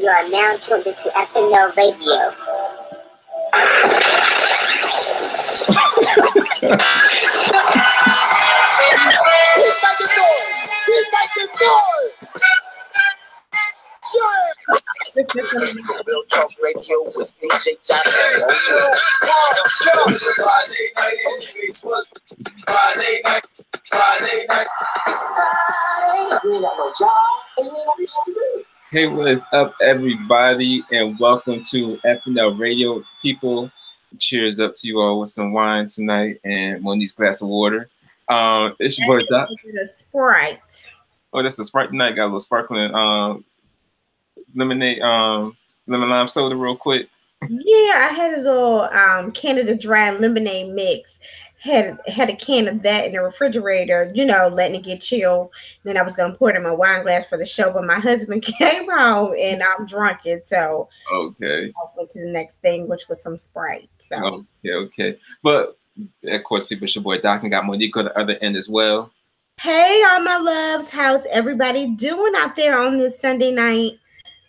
You are now tuned into FNL Radio. Keep making noise! Keep making noise! Real Talk Radio with DJ Jaden. Friday night in Christmas. Friday night. You ain't got no job. And you ain't got no shit. Hey, what is up, everybody, and welcome to FNL Radio. People, cheers up to you all with some wine tonight and Monique's glass of water. It's your boy Doc. A Sprite. Oh, that's a Sprite tonight. Got a little sparkling lemonade, lemon lime soda real quick. Yeah, I had a little Canada Dry lemonade mix. Had a can of that in the refrigerator, you know, letting it get chilled. Then I was gonna pour it in my wine glass for the show, but my husband came home and I'm drunk it. So okay, I went to the next thing, which was some Sprite. So okay. But of course, people, it's your boy Doc and got Monique on the other end as well. Hey, all my loves, how's everybody doing out there on this Sunday night?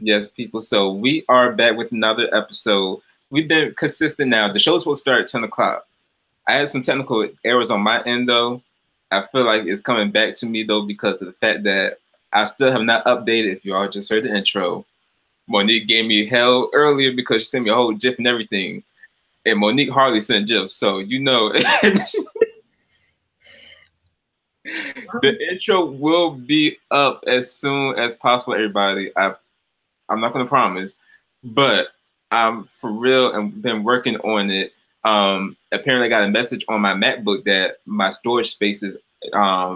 Yes, people. So we are back with another episode. We've been consistent now. The show's supposed to start at 10 o'clock. I had some technical errors on my end, though. I feel like it's coming back to me, though, because of the fact that I still have not updated. If you all just heard the intro, Monique gave me hell earlier because she sent me a whole GIF and everything. And Monique hardly sent GIFs, so you know. The intro will be up as soon as possible, everybody. I'm not going to promise, but I'm for real and been working on it. Apparently I got a message on my MacBook that my storage space is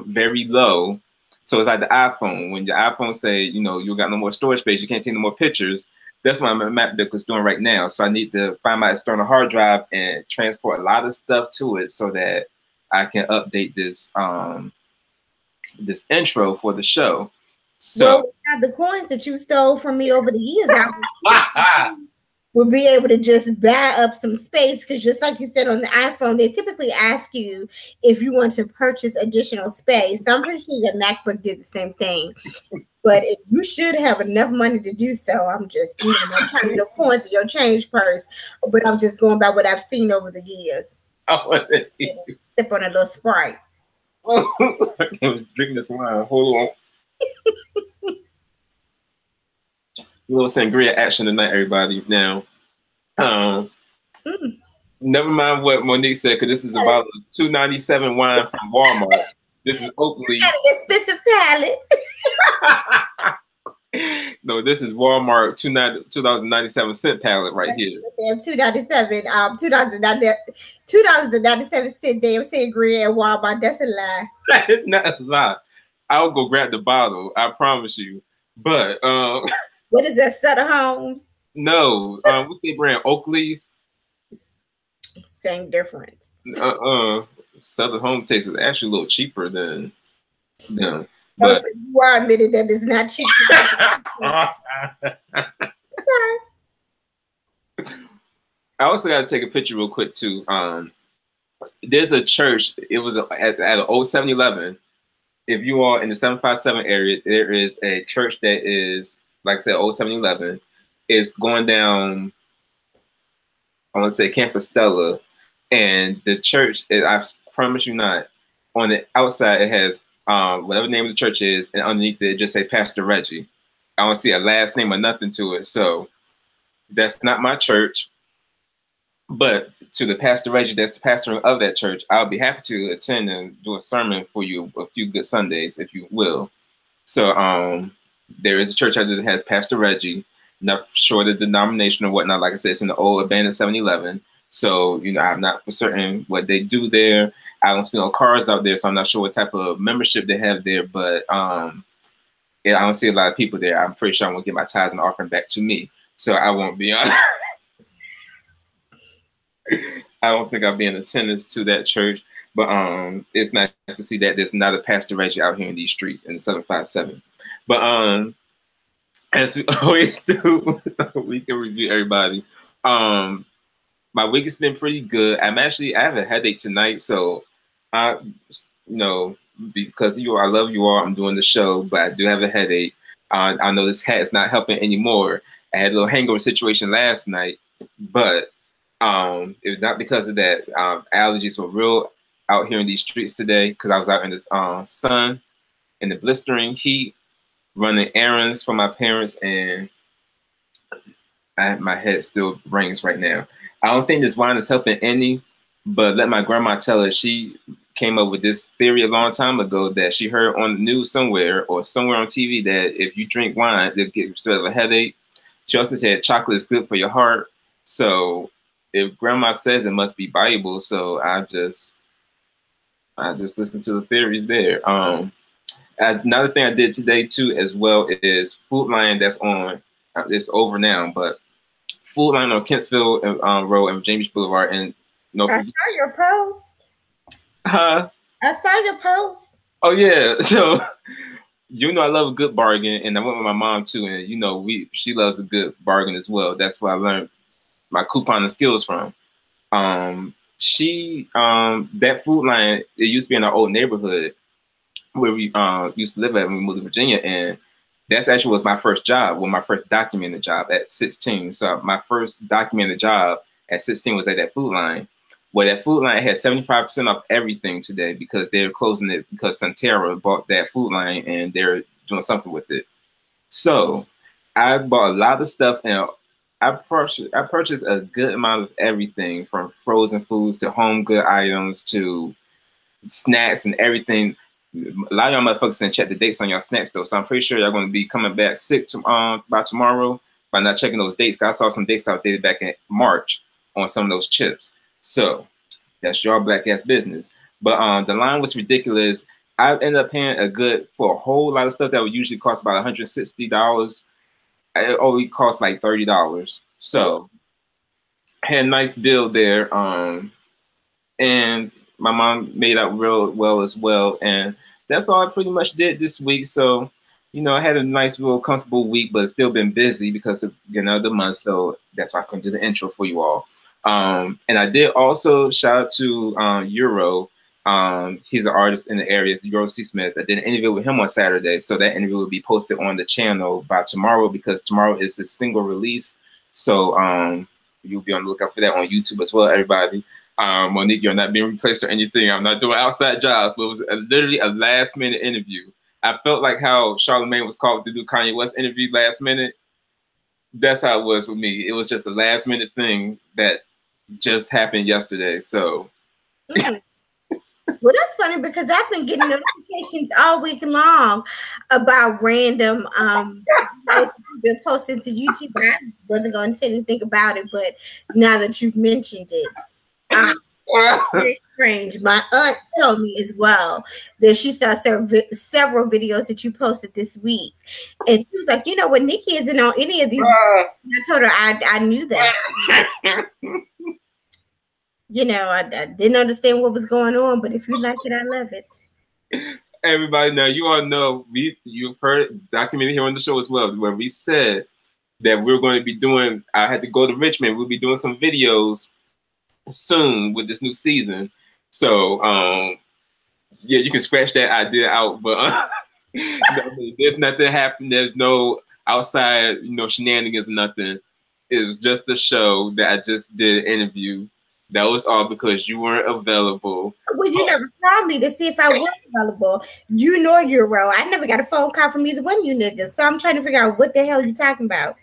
very low. So it's like the iPhone. When your iPhone say, you know, you got no more storage space, you can't take no more pictures. That's what my MacBook is doing right now. So I need to find my external hard drive and transport a lot of stuff to it so that I can update this this intro for the show. So the coins that you stole from me over the years, I would be able to just buy up some space, because just like you said on the iPhone, they typically ask you if you want to purchase additional space. So I'm pretty sure your MacBook did the same thing. But you should have enough money to do so. I'm just, you know, not counting your coins in your change purse, but I'm just going by what I've seen over the years. Sip on a little Sprite. I can't drink this wine. Hold on. A little sangria action tonight, everybody. Now, never mind what Monique said, because this is about a $2.97 wine from Walmart. This is Oakley. Expensive palette. No, this is Walmart $2.97 palette right here. Damn, $2.97. $2.97 damn sangria at Walmart. That's a lie. That is not a lie. I'll go grab the bottle. I promise you. But what is that? Sutter Homes? No. What's the brand? Oakley. Same difference. Southern Home Taste is actually a little cheaper than. No. But so you are admitting that it's not cheap. I also got to take a picture real quick too. There's a church. It was at an old 7-Eleven. If you are in the 757 area, there is a church that is, like I said, old 7-Eleven. It's going down, I want to say Campus Stella. And the church, I promise you not, on the outside it has whatever the name of the church is, and underneath it just say Pastor Reggie. I don't see a last name or nothing to it. So that's not my church. But to the Pastor Reggie, that's the pastor of that church, I'll be happy to attend and do a sermon for you a few good Sundays, if you will. So there is a church out there that has Pastor Reggie, not sure the denomination or whatnot. Like I said, it's in the old abandoned 7-Eleven. So, you know, I'm not for certain what they do there. I don't see no cars out there, so I'm not sure what type of membership they have there. But I don't see a lot of people there. I'm pretty sure I'm going to get my tithes and offering back to me. So I won't be on. I don't think I'll be in attendance to that church, but it's nice to see that there's not a Pastor Reggie out here in these streets in the 757. But as we always do, we can review everybody. My week has been pretty good. I have a headache tonight, so I, because of you, I love you all. I'm doing the show, but I do have a headache. I know this hat is not helping anymore. I had a little hangover situation last night, but it was not because of that. Allergies were real out here in these streets today because I was out in the sun, in the blistering heat, running errands for my parents, and my head still rings right now. I don't think this wine is helping any, but let my grandma tell her. She came up with this theory a long time ago that she heard on the news somewhere or somewhere on TV that if you drink wine, you'll get sort of a headache. She also said chocolate is good for your heart. So if grandma says it must be Bible, so I just listen to the theories there. Another thing I did today too as well is Food Lion that's on. It's over now, but Food Lion on Kentsville Road and James Boulevard. And I saw your post. Huh? I saw your post. Oh yeah. So I love a good bargain, and I went with my mom too, and she loves a good bargain as well. That's where I learned my couponing skills from. That Food Lion, it used to be in our old neighborhood where we used to live at when we moved to Virginia, and that's actually was my first job, my first documented job at 16. So my first documented job at 16 was at that Food Lion. Well, that Food Lion had 75% off everything today because they're closing it because Centera bought that Food Lion and they're doing something with it. So I bought a lot of stuff, and I purchased a good amount of everything from frozen foods to home good items to snacks and everything. A lot of y'all motherfuckers didn't check the dates on y'all snacks though, so I'm pretty sure y'all going to be coming back sick by tomorrow by not checking those dates. I saw some dates outdated back in March on some of those chips. So that's your black ass business. But the line was ridiculous. I ended up paying for a whole lot of stuff that would usually cost about $160. It only cost like $30. So I had a nice deal there. And my mom made out real well as well. And that's all I pretty much did this week. So, I had a nice, real comfortable week, but still been busy because of the month. So that's why I couldn't do the intro for you all. And I did also shout out to Euro. He's an artist in the area, Euro C. Smith. I did an interview with him on Saturday. So that interview will be posted on the channel by tomorrow because tomorrow is his single release. So you'll be on the lookout for that on YouTube as well, everybody. Monique, you're not being replaced or anything. I'm not doing outside jobs, but it was literally a last-minute interview. I felt like how Charlamagne was called to do Kanye West interview last minute. That's how it was with me. It was just a last-minute thing that just happened yesterday. So, well, that's funny because I've been getting notifications all week long about random been posted to YouTube. I wasn't going to say anything about it, but now that you've mentioned it. Very strange. My aunt told me as well that she saw several videos that you posted this week, and she was like, what, Nikki isn't on any of these. I told her I knew that. I didn't understand what was going on, but if you like it, I love it. Everybody, now you all know you've heard documented here on the show as well, where we said that we're going to be doing. I had to go to Richmond. We'll be doing some videos soon with this new season. So yeah, you can scratch that idea out, but there's nothing happening. There's no outside shenanigans, nothing. It was just a show that I just did an interview. That was all because you weren't available. Well, you never called me to see if I was available. You nor Euro. I never got a phone call from either one of you niggas. So I'm trying to figure out what the hell you're talking about.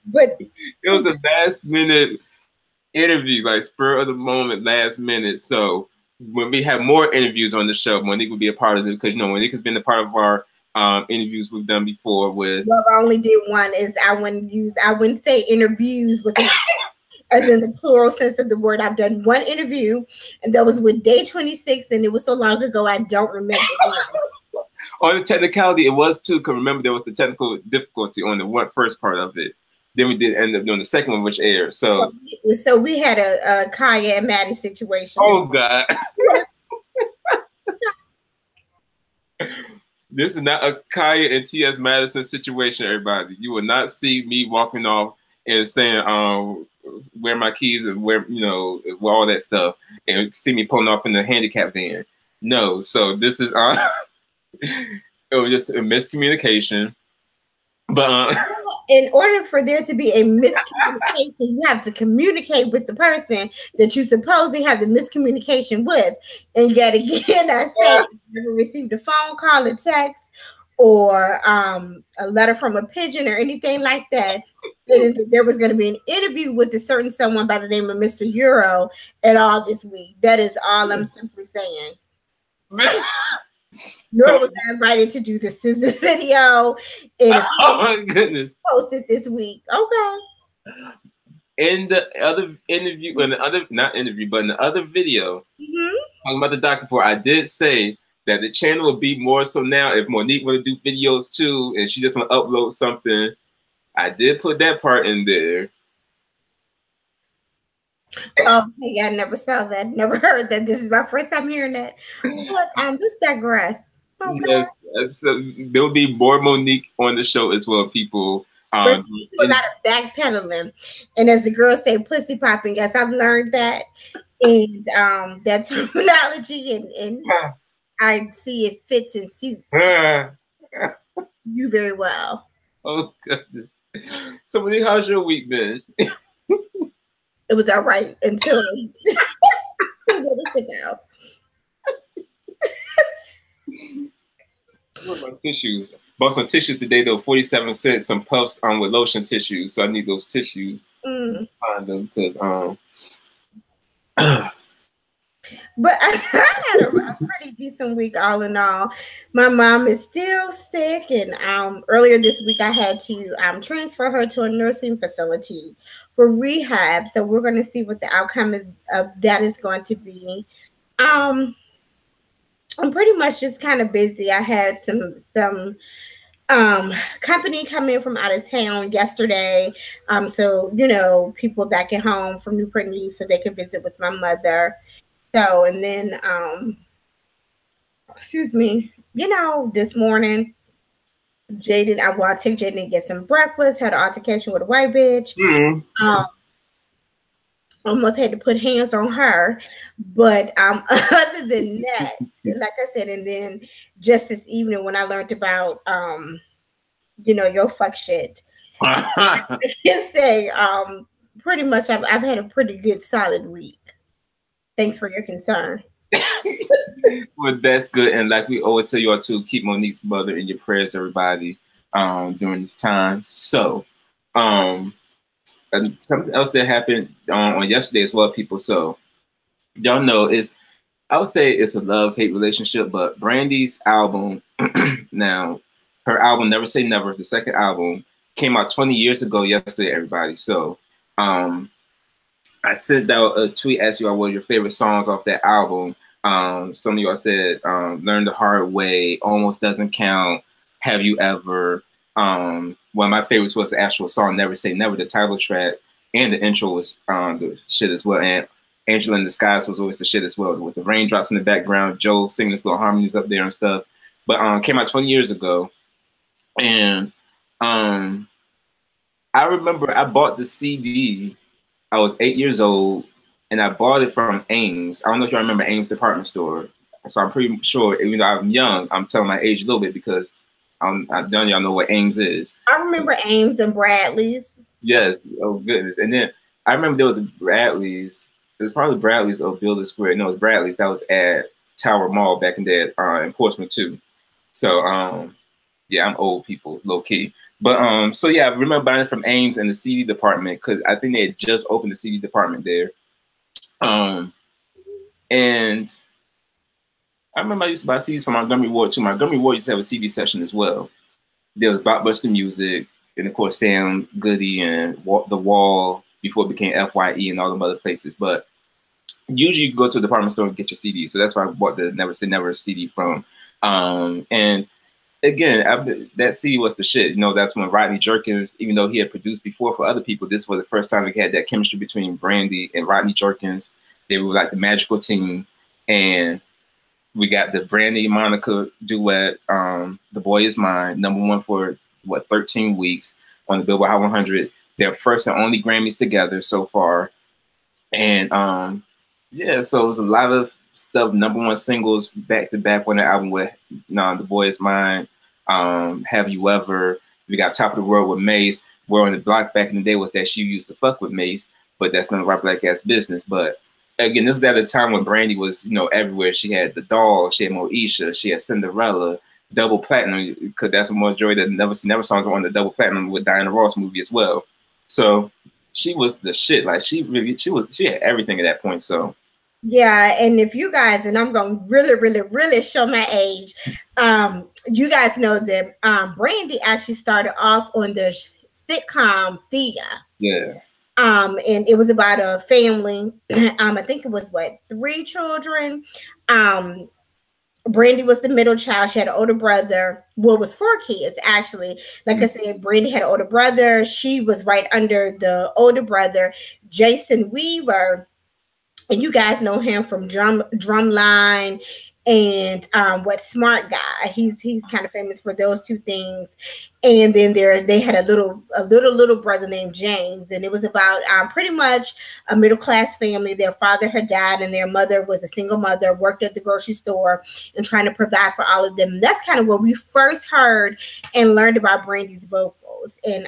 But it was a last minute interview, like spur of the moment, last minute. So when we have more interviews on the show, Monique will be a part of it because Monique has been a part of our interviews we've done before with. Well, I only did one. I wouldn't say interviews with as in the plural sense of the word. I've done one interview, and that was with Day 26, and it was so long ago I don't remember. On the technicality, it was too. Because remember, there was the technical difficulty on the first part of it. Then we did end up doing the second one, which aired. So we had a Kaya and Maddie situation. Oh God. This is not a Kaya and T.S. Madison situation, everybody. You will not see me walking off and saying, where my keys and where, all that stuff, and see me pulling off in the handicap van. No. So this is, it was just a miscommunication. But in order for there to be a miscommunication, you have to communicate with the person that you supposedly have the miscommunication with. And yet again, I say, never received a phone call, a text, or a letter from a pigeon or anything like that. There was going to be an interview with a certain someone by the name of Mr. Euro at all this week. That is all I'm simply saying. Nor was I invited to do the scissor video. And oh my goodness! Posted this week. Okay. In the other interview, in the other video, talking about the doc report, I did say that the channel would be more so now if Monique want to do videos too, and she just want to upload something. I did put that part in there. Okay, I never saw that. Never heard that. This is my first time hearing that. But let's digress. Okay. Yes, so there will be more Monique on the show as well, people. A lot of backpedaling, and as the girls say, pussy popping. Yes, I've learned that, and that terminology, and I see it fits and suits you very well. Oh goodness! So, Monique, how's your week been? It was all right until 2 minutes ago. What about tissues? Bought some tissues today though, 47 cents. Some puffs with lotion tissues, so I need those tissues. Find them because But I had a pretty decent week all in all. My mom is still sick, and earlier this week I had to transfer her to a nursing facility for rehab. So we're going to see what the outcome of that is going to be. I'm pretty much just kind of busy. I had some company come in from out of town yesterday. So people back at home from Newport News so they could visit with my mother. So, and then, excuse me, this morning, Jaden, I took Jaden to get some breakfast, had an altercation with a white bitch. Almost had to put hands on her. But other than that, like I said, and then just this evening when I learned about, your fuck shit, I can say pretty much I've had a pretty good solid week. Thanks for your concern. Well, that's good. And like we always tell you all to keep Monique's mother in your prayers, everybody, during this time. So, and something else that happened on yesterday as well, people. So, y'all know I would say it's a love-hate relationship, but Brandy's album, now, her album, Never Say Never, the second album, came out 20 years ago yesterday, everybody. So, I sent out a tweet asking you all what your favorite songs off that album. Some of y'all said Learn the Hard Way, Almost Doesn't Count, Have You Ever. One of my favorites was the actual song Never Say Never, the title track, and the intro was the shit as well. And Angel in the Skies was always the shit as well, with the raindrops in the background, Joe singing his little harmonies up there and stuff. But came out 20 years ago. And I remember I bought the CD. I was 8 years old, and I bought it from Ames. I don't know if y'all remember Ames department store. So I'm pretty sure, even though I'm young, I'm telling my age a little bit because I don't y'all know what Ames is. I remember Ames and Bradley's. Yes. Oh, goodness. And then I remember there was a Bradley's. It was probably Bradley's or Builder Square. No, it was Bradley's. That was at Tower Mall back in there in Portsmouth, too. So, yeah, I'm old people, low key. But so yeah, I remember buying it from Ames in the CD department because I think they had just opened the CD department there. And I remember I used to buy CDs from Montgomery Ward too. Montgomery Ward used to have a CD section as well. There was Blockbuster Music, and of course Sam Goody and The Wall before it became FYE and all them other places. But usually you go to a department store and get your CD. So that's why I bought the Never Say Never CD from. And again, that CD was the shit. That's when Rodney Jerkins, even though he had produced before for other people, this was the first time we had that chemistry between Brandy and Rodney Jerkins. They were like the magical team. And we got the Brandy Monica duet, The Boy Is Mine, #1 for 13 weeks on the Billboard Hot 100. Their first and only Grammys together so far. And yeah, so it was a lot of stuff, #1 singles back to back on the album with The Boy Is Mine, Have You Ever, We got Top of the World with Mace. Word on the block back in the day was that she used to fuck with Mace, but that's none of our black ass business. But again, this is at a time when Brandy was, you know, everywhere. She had the doll, she had Moesha, she had Cinderella, double platinum, because that's a majority that never songs were on the double platinum with Diana Ross movie as well. So she was the shit. Like she had everything at that point. So yeah, and if you guys, and I'm gonna really show my age, you guys know that Brandy actually started off on the sitcom Thea. Yeah. And it was about a family. I think it was 3 children. Brandy was the middle child. She had an older brother. Well, it was 4 kids, actually. Like I said, Brandy had an older brother. She was right under the older brother, Jason Weaver. And you guys know him from Drumline and Smart Guy. He's kind of famous for those 2 things. And then they had a little brother named James, and it was about pretty much a middle class family. Their father had died, and their mother was a single mother, worked at the grocery store, and trying to provide for all of them. That's kind of what we first heard and learned about Brandy's vocals. And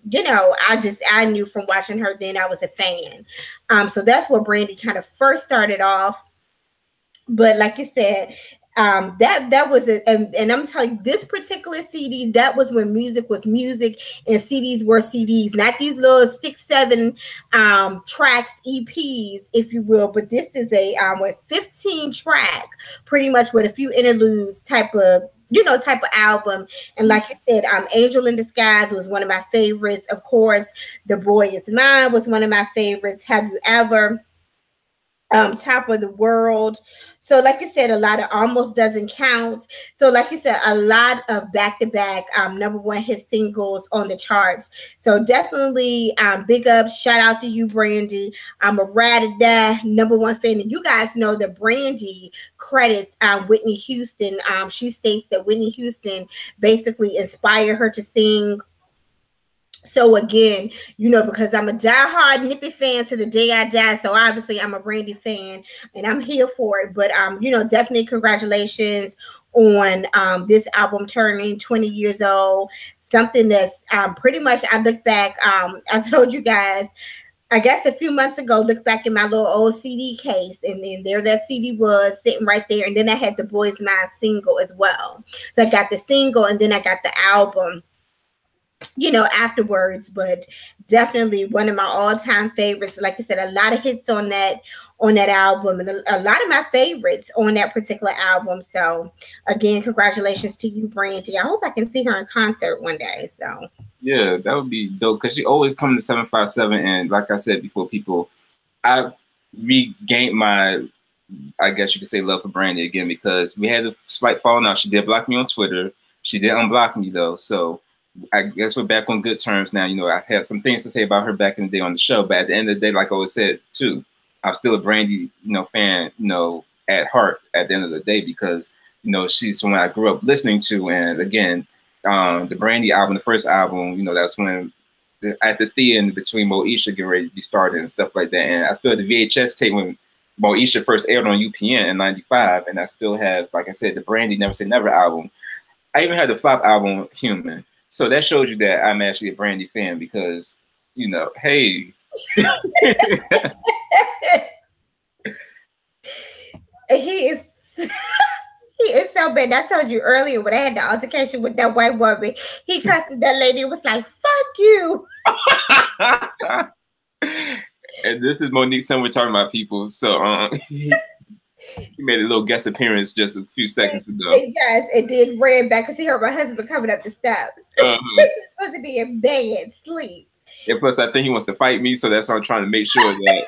you know, I knew from watching her then I was a fan. So that's where Brandy kind of first started off. But like you said, that was it, and I'm telling you, this particular CD, that was when music was music and CDs were CDs, not these little 6-7 tracks, EPs, if you will. But this is a 15 track, pretty much with a few interludes type of album. And like I said, Angel in Disguise was one of my favorites. Of course, The Boy Is Mine was one of my favorites. Have You Ever? Top of the World. So like you said, a lot of Almost Doesn't Count. So like you said, a lot of back-to-back #1 hit singles on the charts. So definitely big up, shout out to you, Brandy. I'm a ride or die #1 fan. And you guys know that Brandy credits Whitney Houston. She states that Whitney Houston basically inspired her to sing. So again, you know, because I'm a diehard Nippy fan to the day I die, so obviously I'm a Brandy fan and I'm here for it. But you know, definitely congratulations on this album turning 20 years old. Something that's pretty much, I look back, I told you guys, I guess a few months ago, look back in my little old CD case, and then there that CD was sitting right there. And then I had the Boys Mind single as well. So I got the single and then I got the album, you know, afterwards. But definitely one of my all-time favorites. Like I said, a lot of hits on that album, and a lot of my favorites on that particular album. So again, congratulations to you, Brandy. I hope I can see her in concert one day. So yeah, that would be dope, because she always come to 757, and like I said before, I regained my, I guess you could say, love for Brandy again, because we had a slight falling out. She did block me on Twitter. She did unblock me though, so I guess we're back on good terms now. You know, I had some things to say about her back in the day on the show, but at the end of the day, like I always said too, I'm still a Brandy, you know, fan, you know, at heart at the end of the day, because, you know, she's someone I grew up listening to. And again, the Brandy album, the first album, you know, that's when at the theater between Moesha getting ready to be started and stuff like that. And I still had the VHS tape when Moesha first aired on UPN in '95, and I still have, like I said, the Brandy Never Say Never album. I even had the flop album, Human. So that shows you that I'm actually a Brandy fan, because, you know, hey. He is so bad. I told you earlier when I had the altercation with that white woman, he cussed at that lady and was like, fuck you. And this is Monique's son we're talking about, people. So he made a little guest appearance just a few seconds ago. Yes, it did. Ran back because he heard my husband coming up the steps. This is supposed to be in bed, sleep. Yeah, plus I think he wants to fight me, so that's why I'm trying to make sure that.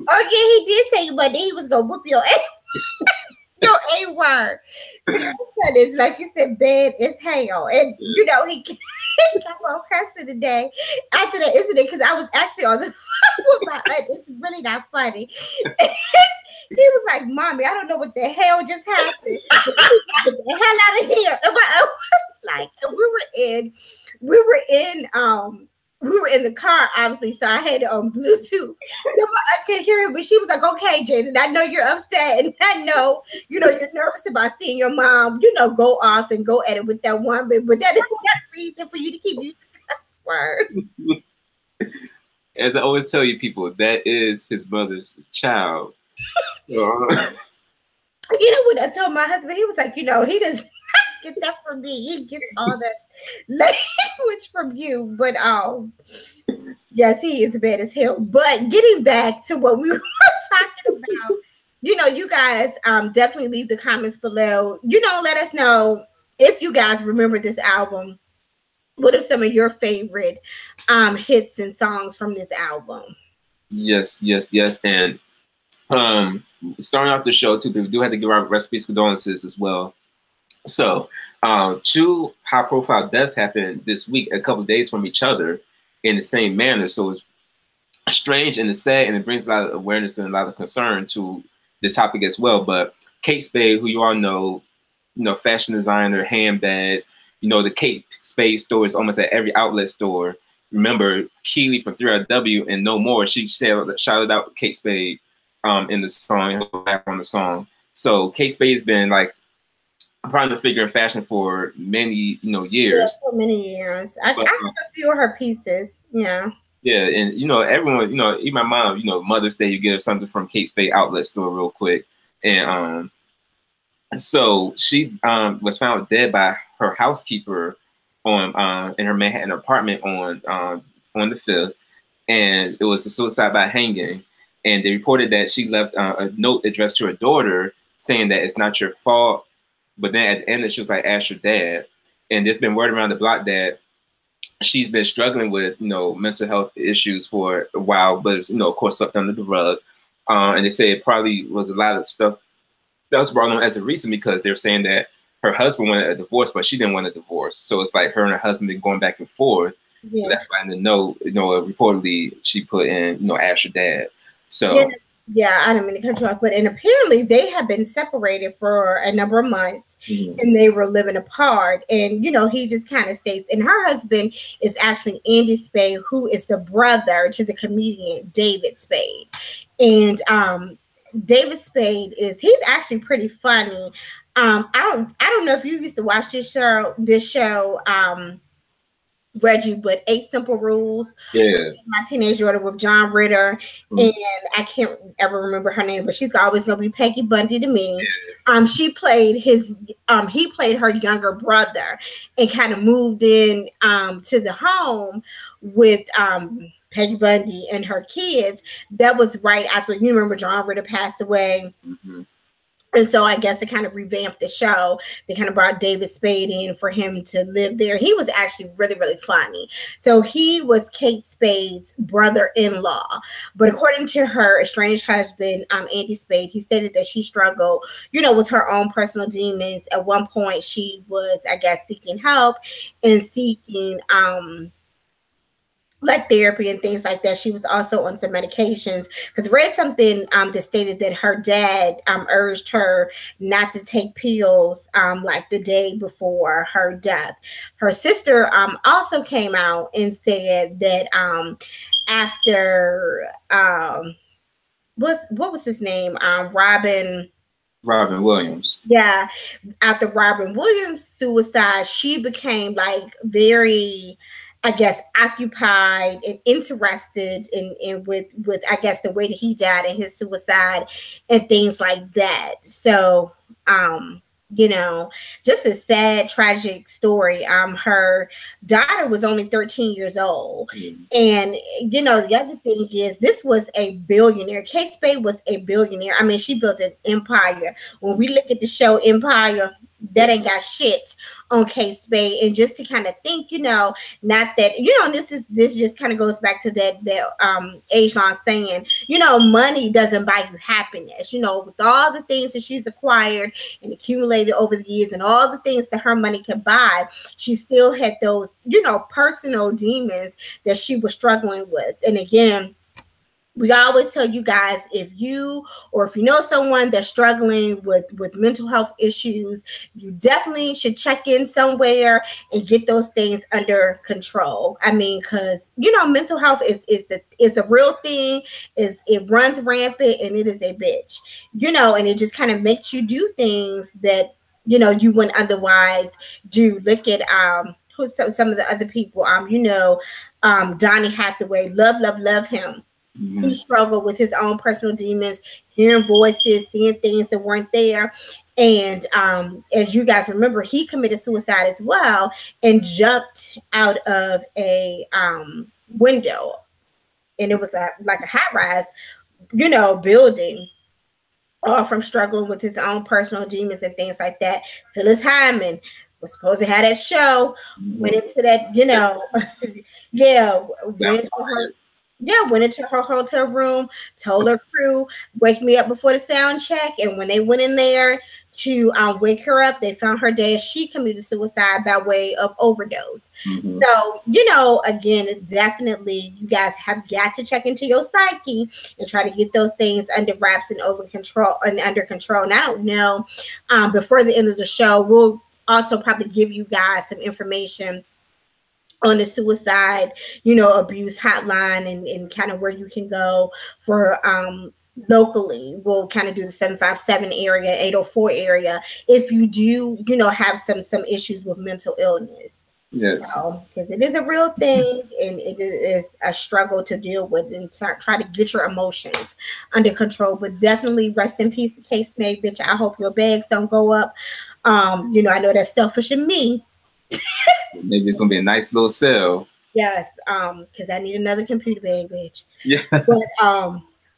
Oh yeah, he did tell you, but then he was gonna whoop your your A word. Your son is, like you said, bad as hell, and you know he kept on cussing today after that incident, because I was actually on the phone with my aunt. It's really not funny. He was like, "Mommy, I don't know what the hell just happened. Get the hell out of here!" And my aunt was like, and we were in we were in the car, obviously, so I had it on Bluetooth. So I could hear it, but she was like, okay, Jaden, I know you're upset, and I know, you're nervous about seeing your mom, go off and go at it with that woman, but that is not a reason for you to keep using cuss words. As I always tell you people, that is his brother's child. When I told my husband, he was like, he doesn't get that from me. He gets all that language from you. But yes, he is bad as hell. But getting back to what we were talking about, you guys definitely leave the comments below. Let us know if you guys remember this album. What are some of your favorite hits and songs from this album? Yes. And starting off the show too, we do have to give our recipes condolences as well. So 2 high-profile deaths happened this week, a couple of days from each other, in the same manner. So it's strange and it's sad, and it brings a lot of awareness and a lot of concern to the topic as well. But Kate Spade, who you all know, fashion designer, handbags, the Kate Spade store is almost at every outlet store. Remember Keely from 3RW and No More, she shouted out Kate Spade in the song, on the song. So Kate Spade has been like a prominent figure in fashion for many, years. Yeah, for many years. I have a few of her pieces. Yeah. Yeah, and everyone, even my mom, Mother's Day, you get her something from Kate Spade outlet store real quick, and so she was found dead by her housekeeper on in her Manhattan apartment on the 5th, and it was a suicide by hanging. And they reported that she left a note addressed to her daughter saying that it's not your fault. But then at the end, she was like, ask your dad. And there's been word around the block that she's been struggling with, mental health issues for a while, but it's, of course, swept under the rug. And they say it probably was a lot of stuff that was brought on as a reason because they're saying that her husband wanted a divorce, but she didn't want a divorce. So it's like her and her husband been going back and forth. Yeah. So that's why in the note, reportedly she put in, ask your dad. So yeah, I don't mean to cut you off, but apparently they have been separated for a number of months, and they were living apart. And he just kind of states, and her husband is actually Andy Spade, who is the brother to the comedian David Spade. And David Spade he's actually pretty funny. I don't know if you used to watch this show. Reggie, but 8 Simple Rules. Yeah. My teenage daughter with John Ritter, and I can't ever remember her name, but she's always gonna be Peggy Bundy to me. Yeah. She played he played her younger brother, and kind of moved in to the home with Peggy Bundy and her kids. That was right after, remember, John Ritter passed away. And so I guess to kind of revamp the show, they kind of brought David Spade in for him to live there. He was actually really, really funny. So he was Kate Spade's brother-in-law. But according to her estranged husband, Andy Spade, he stated that she struggled, with her own personal demons. At one point, she was, I guess, seeking help and seeking like therapy and things like that. She was also on some medications, because I read something that stated that her dad urged her not to take pills like the day before her death. Her sister also came out and said that after what was his name, Robin Williams. Yeah, after Robin Williams' suicide, she became like very, I guess, occupied and interested in with I guess the way that he died and his suicide and things like that. So just a sad, tragic story. Her daughter was only 13 years old. And the other thing is, this was a billionaire. Kate Spade was a billionaire. I mean, she built an empire. When we look at the show Empire, that ain't got shit on Kate Spade. And just to kind of think, not that, this just kind of goes back to that age-long saying, money doesn't buy you happiness. With all the things that she's acquired and accumulated over the years and all the things that her money could buy, she still had those, personal demons that she was struggling with. And again, we always tell you guys, if you know someone that's struggling with mental health issues, you definitely should check in somewhere and get those things under control. I mean, because mental health is a real thing. It runs rampant and it is a bitch. And it just kind of makes you do things that you wouldn't otherwise do. Look at who's some of the other people. Donnie Hathaway, love him. Mm-hmm. He struggled with his own personal demons, hearing voices, seeing things that weren't there. And as you guys remember, he committed suicide as well and jumped out of a window. And it was like a high-rise, building. All from struggling with his own personal demons and things like that. Phyllis Hyman was supposed to have that show, went into that, went into her hotel room, told her crew, wake me up before the sound check. And when they went in there to wake her up, they found her dead. She committed suicide by way of overdose. Mm-hmm. So, again, definitely you guys have got to check into your psyche and try to get those things under wraps and under control. And I don't know, before the end of the show, we'll also probably give you guys some information on the suicide, abuse hotline and kind of where you can go for locally. We'll kind of do the 757 area, 804 area if you do, have some issues with mental illness. Yeah, because it is a real thing and it is a struggle to deal with and try to get your emotions under control. But definitely rest in peace, the case made, bitch. I hope your bags don't go up. I know that's selfish in me. Maybe it's gonna be a nice little sale. Yes, because I need another computer bag, bitch. Yeah. But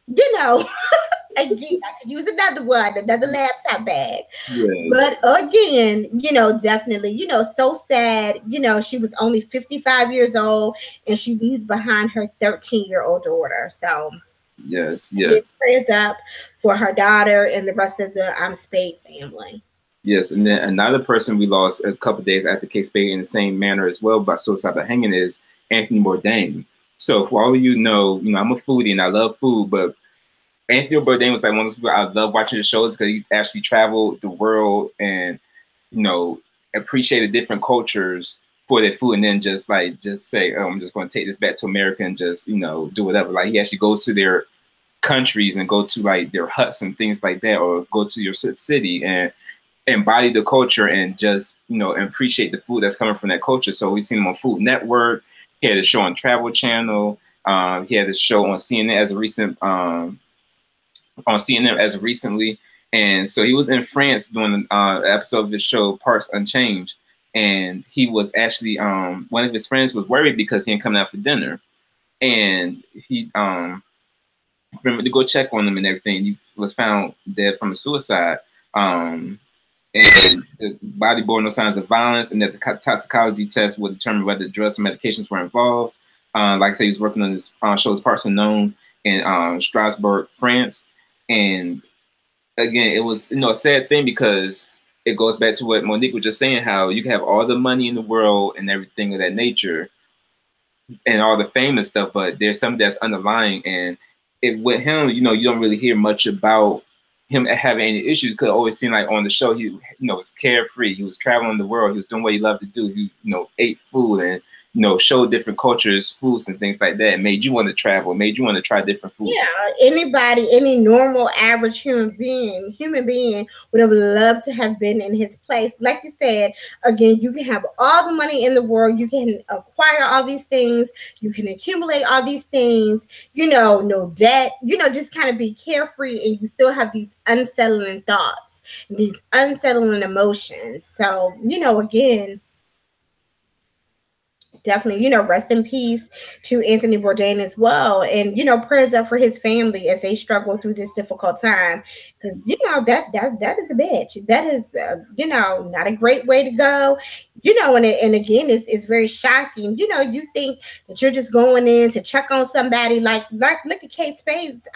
again, I could use another laptop bag. Yeah. But again, definitely, so sad. She was only 55 years old and she leaves behind her 13-year-old daughter. So yes. Prayers up for her daughter and the rest of the Spade family. Yes, and then another person we lost a couple of days after Kate Spade in the same manner as well by suicide by hanging is Anthony Bourdain. So for all of you know, I'm a foodie and I love food, but Anthony Bourdain was like one of those people I love watching the shows because he actually traveled the world and, appreciated different cultures for their food and then just say, oh, I'm just going to take this back to America and just, do whatever. Like he actually goes to their countries and go to like their huts and things like that, or go to your city and embody the culture and just, appreciate the food that's coming from that culture. So we've seen him on Food Network. He had a show on Travel Channel. He had a show on CNN as recently. And so he was in France doing an episode of his show, Parts Unchanged. And he was actually, one of his friends was worried because he ain't coming out for dinner. And he, remember to go check on him and everything. He was found dead from a suicide. And the body bore no signs of violence, and that the toxicology test would determine whether drugs and medications were involved. Like I said, he was working on this show, Parts Unknown, in Strasbourg, France. And again, it was a sad thing because it goes back to what Monique was just saying, how you can have all the money in the world and everything of that nature and all the fame and stuff, but there's something that's underlying. And with him, you don't really hear much about him having any issues, because it always seemed like on the show he was carefree. He was traveling the world. He was doing what he loved to do. He ate food and showed different cultures, foods and things like that. It made you want to travel, made you want to try different foods. Yeah, any normal average human being would have loved to have been in his place. Like you said, again, you can have all the money in the world, you can acquire all these things, you can accumulate all these things, no debt, just kind of be carefree, and you still have these unsettling thoughts, these unsettling emotions. So, again, definitely, rest in peace to Anthony Bourdain as well. And, prayers up for his family as they struggle through this difficult time. Because, that is a bitch. That is, not a great way to go. And again, it's very shocking. You think that you're just going in to check on somebody like look at Kate Spade's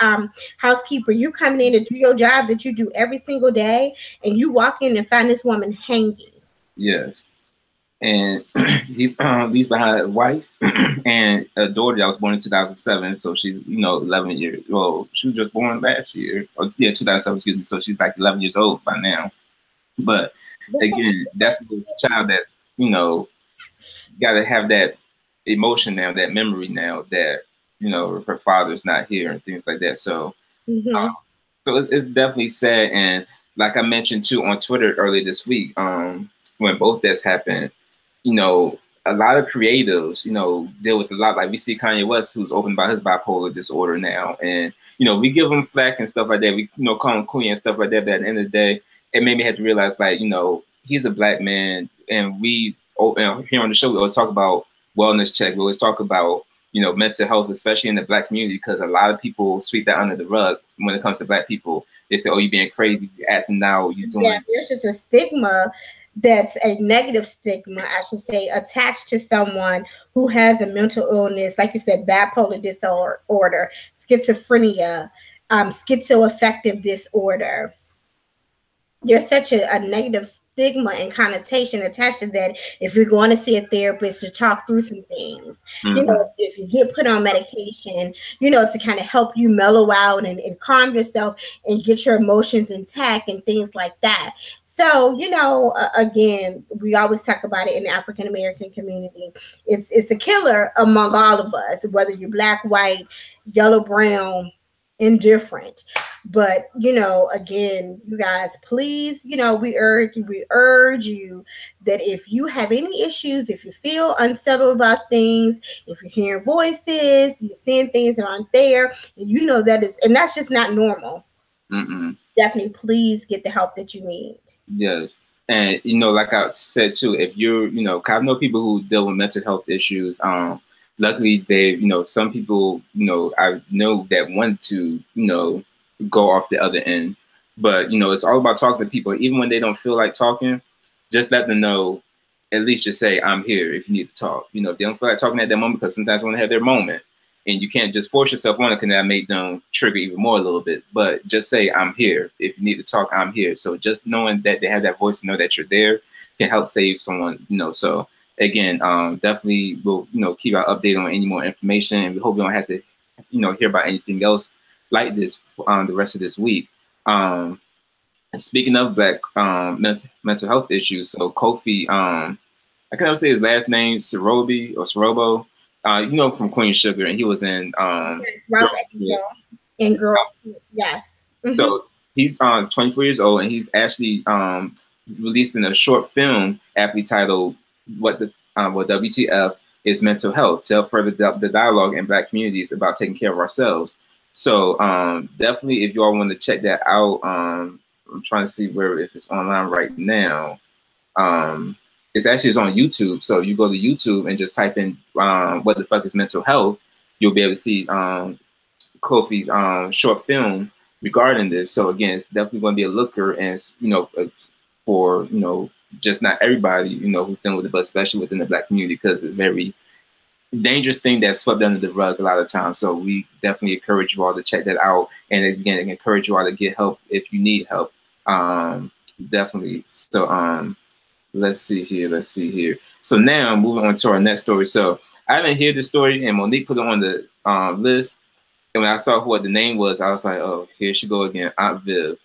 housekeeper. You coming in to do your job that you do every single day, and you walk in and find this woman hanging. Yes. and he leaves behind a wife and a daughter that was born in 2007. So she's 11 years old. She was just born last year, or yeah, 2007. Excuse me. So she's like 11 years old by now. But again, that's the child that got to have that emotion now, that memory now that her father's not here and things like that. So, so it's definitely sad. And like I mentioned too on Twitter earlier this week, when both deaths happened, a lot of creatives, deal with a lot. Like we see Kanye West, who's open about his bipolar disorder now, and we give him flack and stuff like that. We call him queen and stuff like that. But at the end of the day, it made me have to realize, like, he's a black man, and we here on the show we always talk about wellness check. We always talk about mental health, especially in the black community, because a lot of people sweep that under the rug when it comes to black people. They say, "Oh, you're being crazy, you're acting out, you're doing." Yeah, there's just a stigma. That's a negative stigma, I should say, attached to someone who has a mental illness, like you said, bipolar disorder, schizophrenia, schizoaffective disorder. There's such a negative stigma and connotation attached to that. If you're going to see a therapist to talk through some things, if you get put on medication, to kind of help you mellow out and calm yourself and get your emotions intact and things like that. So, again, we always talk about it in the African American community. It's a killer among all of us, whether you're black, white, yellow, brown, indifferent. But, again, you guys, please, we urge you that if you have any issues, if you feel unsettled about things, if you're hearing voices, you're seeing things that aren't there, and and that's just not normal. Definitely, please get the help that you need. Yes. And, like I said, too, if you're, I know people who deal with mental health issues. Luckily, they, some people, I know that want to, go off the other end. But, it's all about talking to people. Even when they don't feel like talking, just let them know, at least just say, I'm here if you need to talk. If they don't feel like talking at that moment, because sometimes they want to have their moment. And you can't just force yourself on it, because that may them trigger even more a little bit. But just say, I'm here. If you need to talk, I'm here. So just knowing that they have that voice, know that you're there, can help save someone, So again, definitely we'll, keep our update on any more information. And we hope you don't have to, hear about anything else like this the rest of this week. Speaking of black mental health issues, so Kofi, I can never say his last name, Sorobi or Sorobo. From Queen Sugar, and he was in Girls. Yes. So he's 24 years old, and he's actually releasing a short film aptly titled "What WTF is Mental Health" to help further the dialogue in black communities about taking care of ourselves. So definitely, if you all want to check that out, I'm trying to see if it's online right now. It's on YouTube. So you go to YouTube and just type in what the fuck is mental health. You'll be able to see Kofi's short film regarding this. So again, it's definitely going to be a looker, and for just not everybody who's dealing with it, but especially within the black community, because it's a very dangerous thing that's swept under the rug a lot of times. So we definitely encourage you all to check that out, and again, encourage you all to get help if you need help. Definitely. So let's see here. So now moving on to our next story. So I didn't hear the story, and Monique put it on the list. And when I saw what the name was, I was like, oh, here she go again, Aunt Viv.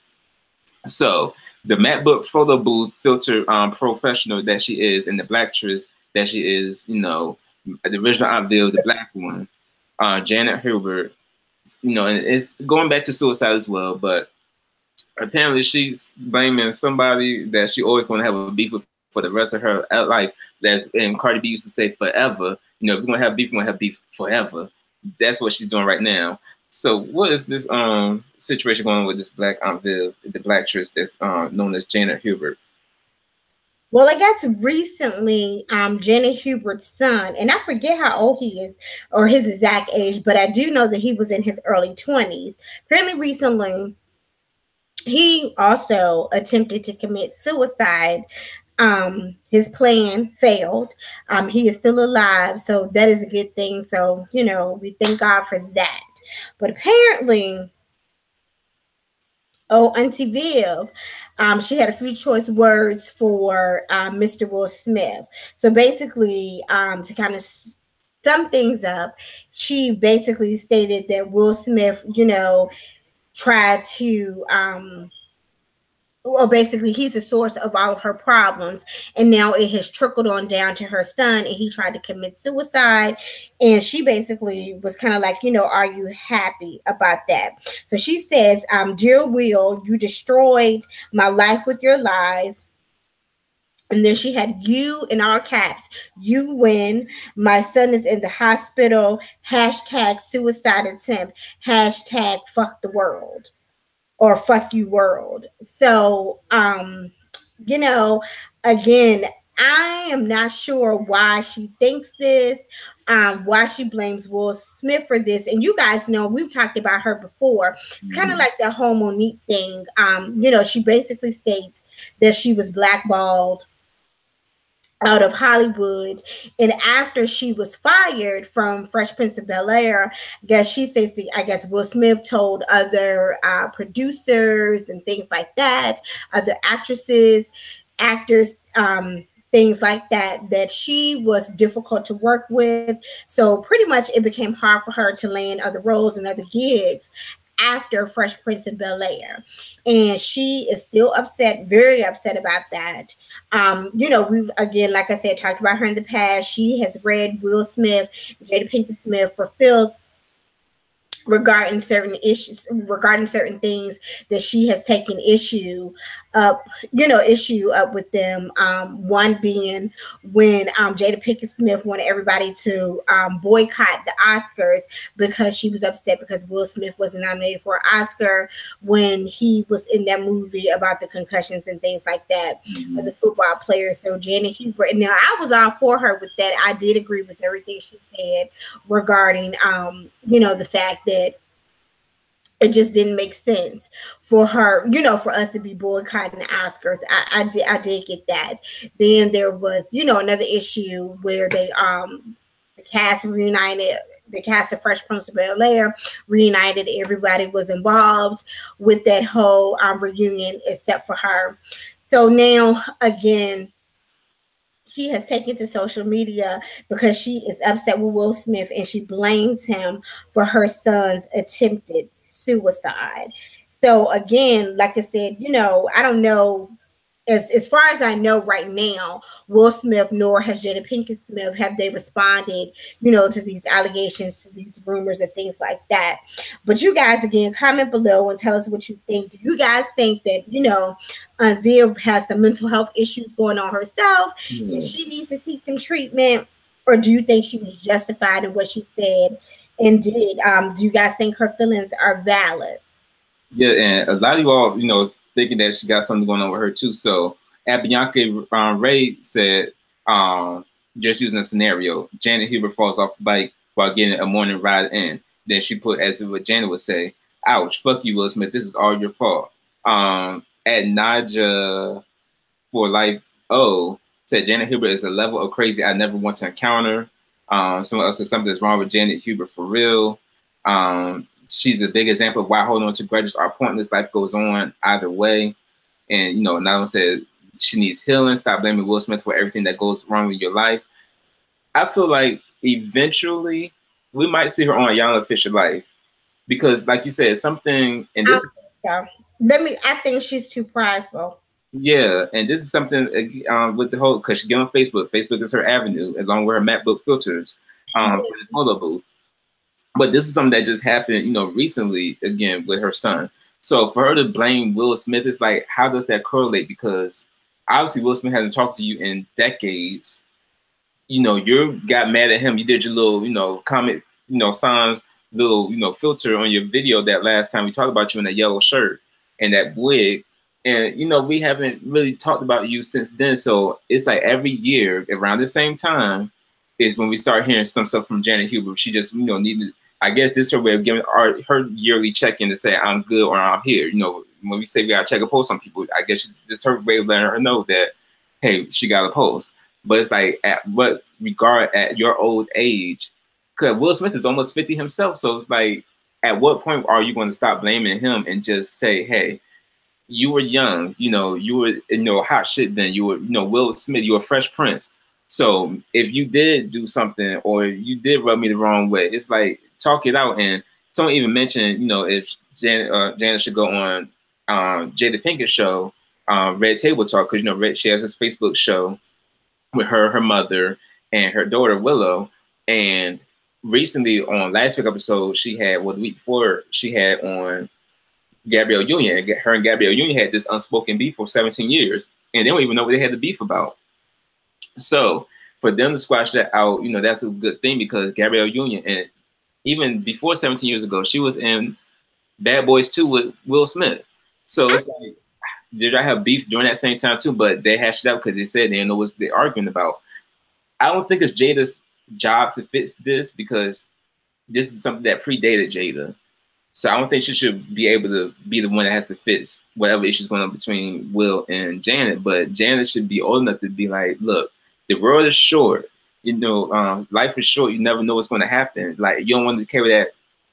So the MacBook photo booth filter professional that she is, and the Blacktress that she is, the original Aunt Viv, the black one, Janet Hubert, and it's going back to suicide as well. But apparently she's blaming somebody that she always going to have a beef with for the rest of her life. And Cardi B used to say forever. If you're going to have beef, you're going to have beef forever. That's what she's doing right now. So what is this situation going on with this black Aunt Viv, the Blacktress that's known as Janet Hubert? Well, I guess recently, Janet Hubert's son, and I forget how old he is or his exact age, but I do know that he was in his early 20s. Apparently recently, he also attempted to commit suicide. His plan failed. He is still alive, so that is a good thing. So, we thank God for that. But apparently, Oh, Auntie Viv. She had a few choice words for Mr. Will Smith. So basically, to kind of sum things up, she basically stated that Will Smith, tried to well, basically, he's the source of all of her problems. And now it has trickled on down to her son, and he tried to commit suicide. And she basically was kind of like, are you happy about that? So she says, Dear Will, you destroyed my life with your lies. And then she had you in all caps. You win. My son is in the hospital. Hashtag suicide attempt. Hashtag fuck the world. Or fuck you world. So again, I am not sure why she thinks this, why she blames Will Smith for this. And you guys know we've talked about her before. It's kind of like the whole Monique thing. She basically states that she was blackballed out of Hollywood, and after she was fired from Fresh Prince of Bel-Air, I guess Will Smith told other producers and things like that, other actresses, actors, things like that, that she was difficult to work with. So pretty much it became hard for her to land other roles and other gigs after Fresh Prince of Bel-Air. And she is still upset, very upset about that. We've, again, like I said, talked about her in the past. She has read Will Smith, Jada Pinkett-Smith for filth regarding certain issues, regarding certain things that she has taken issue up with them. One being when Jada Pinkett-Smith wanted everybody to boycott the Oscars because she was upset because Will Smith wasn't nominated for an Oscar when he was in that movie about the concussions and things like that for the football players. So Janet Hubert, now I was all for her with that. I did agree with everything she said regarding the fact that it just didn't make sense for her, for us to be boycotting the Oscars. I did get that. Then there was, another issue where they the cast reunited, the cast of Fresh Prince of Bel-Air reunited. Everybody was involved with that whole reunion except for her. So now again, she has taken to social media because she is upset with Will Smith and she blames him for her son's attempted suicide. So again, like I said, I don't know. As far as I know right now, Will Smith nor has Jada Pinkett Smith have they responded, to these allegations, to these rumors and things like that. But you guys, again, comment below and tell us what you think. Do you guys think that, Viv has some mental health issues going on herself and she needs to seek some treatment? Or do you think she was justified in what she said and did? Do you guys think her feelings are valid? Yeah, and a lot of you all, thinking that she got something going on with her too. So at Bianca Ray said, just using a scenario, Janet Hubert falls off the bike while getting a morning ride in. Then she put, as what Janet would say, ouch, fuck you, Will Smith, this is all your fault. At Naja for Life said Janet Hubert is a level of crazy I never want to encounter. Someone else said something is wrong with Janet Hubert for real. She's a big example of why holding on to grudges are pointless. Life goes on either way. And, another one said she needs healing. Stop blaming Will Smith for everything that goes wrong with your life. I feel like eventually we might see her on a Young Fisher Life because, like you said, something in this. I think she's too prideful. Yeah, and this is something with the whole, because she get on Facebook. Facebook is her avenue, along with her MacBook filters for the photo booth. But this is something that just happened, recently, again, with her son. So for her to blame Will Smith, it's like, how does that correlate? Because obviously Will Smith hasn't talked to you in decades. You got mad at him. You did your little, comment, sans little, filter on your video that last time we talked about you in that yellow shirt and that wig. And, we haven't really talked about you since then. So it's like every year around the same time is when we start hearing some stuff from Janet Hubert. She just, needed, I guess this is her way of giving her yearly check-in to say, I'm good or I'm here. When we say we got to check a post on people, I guess this is her way of letting her know that, hey, she got a post. But it's like, at what regard at your old age? Because Will Smith is almost 50 himself. So it's like, at what point are you going to stop blaming him and just say, hey, you were young, you were, hot shit then. You were, Will Smith, you were Fresh Prince. So if you did do something or you did rub me the wrong way, it's like, talk it out. And someone even mentioned, if Janet should go on Jada Pinkett's show, Red Table Talk, because, she has this Facebook show with her mother, and her daughter, Willow. And recently on last week's episode, she had, the week before, she had on Gabrielle Union. Her and Gabrielle Union had this unspoken beef for 17 years, and they don't even know what they had the beef about. So for them to squash that out, that's a good thing, because Gabrielle Union, and even before 17 years ago, she was in Bad Boys 2 with Will Smith. So it's like, did I have beef during that same time too? But they hashed it out because they said they didn't know what they're arguing about. I don't think it's Jada's job to fix this, because this is something that predated Jada. So I don't think she should be able to be the one that has to fix whatever issues going on between Will and Janet. But Janet should be old enough to be like, look, the world is short. Life is short. You never know what's going to happen. Like, you don't want to carry that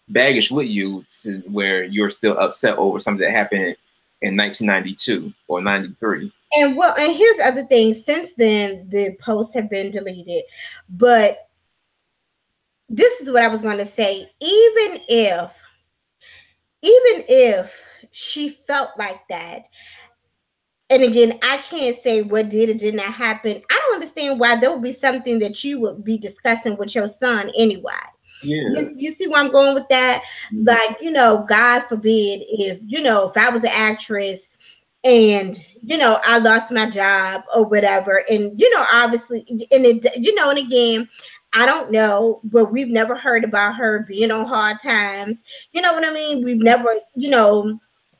baggage with you to where you're still upset over something that happened in 1992 or 93. And here's the other thing. Since then, the posts have been deleted. But this is what I was going to say. Even if she felt like that, and again, I can't say what did or did not happen. I don't understand why there would be something that you would be discussing with your son anyway. Yeah. You see where I'm going with that? Like, God forbid if I was an actress and, I lost my job or whatever. And, obviously, and again, I don't know, but we've never heard about her being on hard times. You know what I mean? We've never,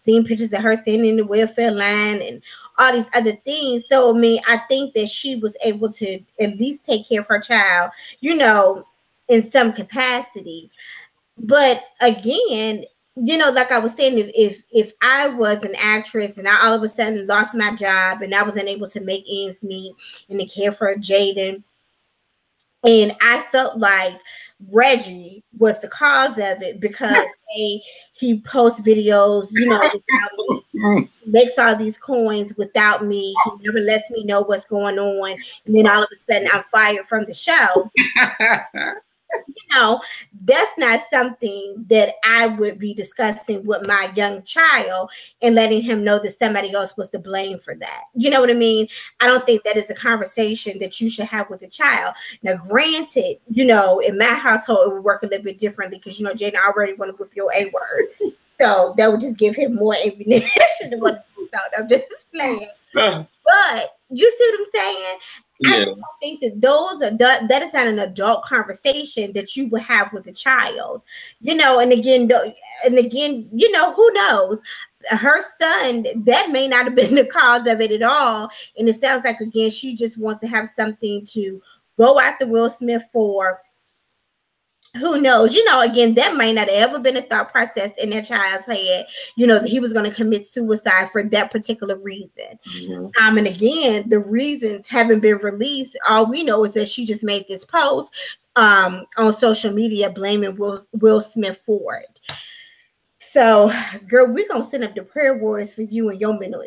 seen pictures of her standing in the welfare line and all these other things. So, I think that she was able to at least take care of her child, in some capacity. But again, like I was saying, if I was an actress and I all of a sudden lost my job and I wasn't able to make ends meet and to care for Jaden, and I felt like Reggie was the cause of it because he posts videos, without me, makes all these coins without me. He never lets me know what's going on. And then all of a sudden I'm fired from the show. That's not something that I would be discussing with my young child and letting him know that somebody else was to blame for that. You know what I mean? I don't think that is a conversation that you should have with a child. Now, granted, in my household, it would work a little bit differently because, Jaden already want to whip your A word. So that would just give him more ammunition to what I'm just playing. But you see what I'm saying? Yeah. I don't think that that is not an adult conversation that you would have with a child, and again, who knows? Her son, that may not have been the cause of it at all. And it sounds like, again, she just wants to have something to go after Will Smith for. Who knows? Again, that might not have ever been a thought process in that child's head, that he was going to commit suicide for that particular reason. Mm-hmm. And again, the reasons haven't been released. All we know is that she just made this post on social media blaming Will Smith for it. So, girl, we're going to send up the prayer warriors for you and your mental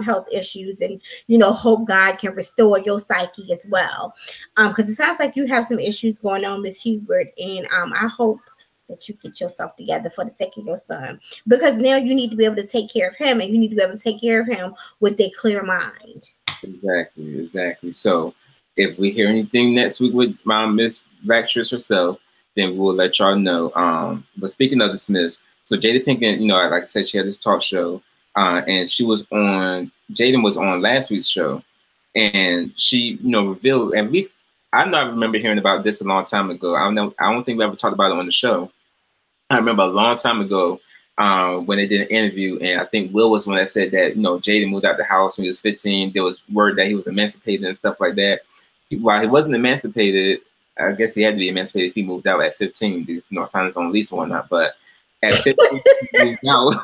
health issues, and, hope God can restore your psyche as well. Because it sounds like you have some issues going on, Miss Hubert, and I hope that you get yourself together for the sake of your son, because now you need to be able to take care of him, and you need to be able to take care of him with a clear mind. Exactly. So, if we hear anything next week with Miss Blacktress herself, then we'll let y'all know. But speaking of the Smiths, so Jada Pinkett, like I said, she had this talk show, and Jaden was on last week's show, and she, revealed, and I not remember hearing about this a long time ago. I don't think we ever talked about it on the show. I remember a long time ago when they did an interview, and I think Will was the one that said that, Jaden moved out the house when he was 15. There was word that he was emancipated and stuff like that. While he wasn't emancipated, I guess he had to be emancipated if he moved out at 15 because signed his own lease or whatnot. But at 15, he moved out.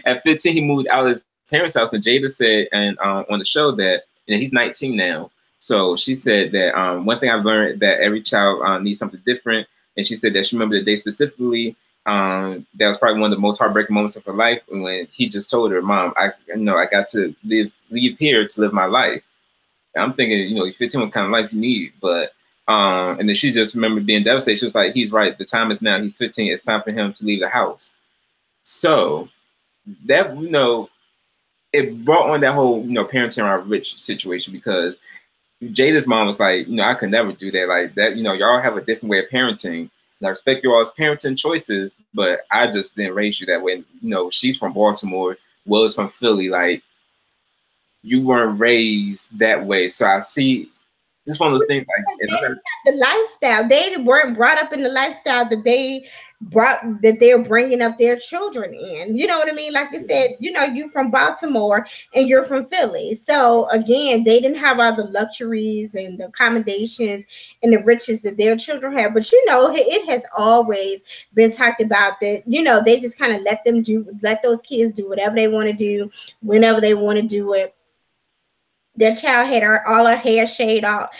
At 15, he moved out of his parents' house, and Jada said, and on the show that he's 19 now. So she said that one thing I've learned that every child needs something different, and she said that she remembered the day specifically that was probably one of the most heartbreaking moments of her life when he just told her, "Mom, I got to leave here to live my life." And I'm thinking, you're 15, what kind of life you need? But and then she just remembered being devastated. She was like, "He's right. The time is now. He's 15. It's time for him to leave the house." So that it brought on that whole parenting around rich situation, because Jada's mom was like, I could never do that. Like that, y'all have a different way of parenting. And I respect your all's parenting choices, but I just didn't raise you that way. She's from Baltimore, Will's from Philly. Like, you weren't raised that way. So I see it's one of those things like the lifestyle. They weren't brought up in the lifestyle that they're bringing up their children in. You know what I mean? Like I said, you from Baltimore and you're from Philly. So again, they didn't have all the luxuries and the accommodations and the riches that their children have. But it has always been talked about that, they just kind of let those kids do whatever they want to do, whenever they want to do it. Their child had all her hair shaved off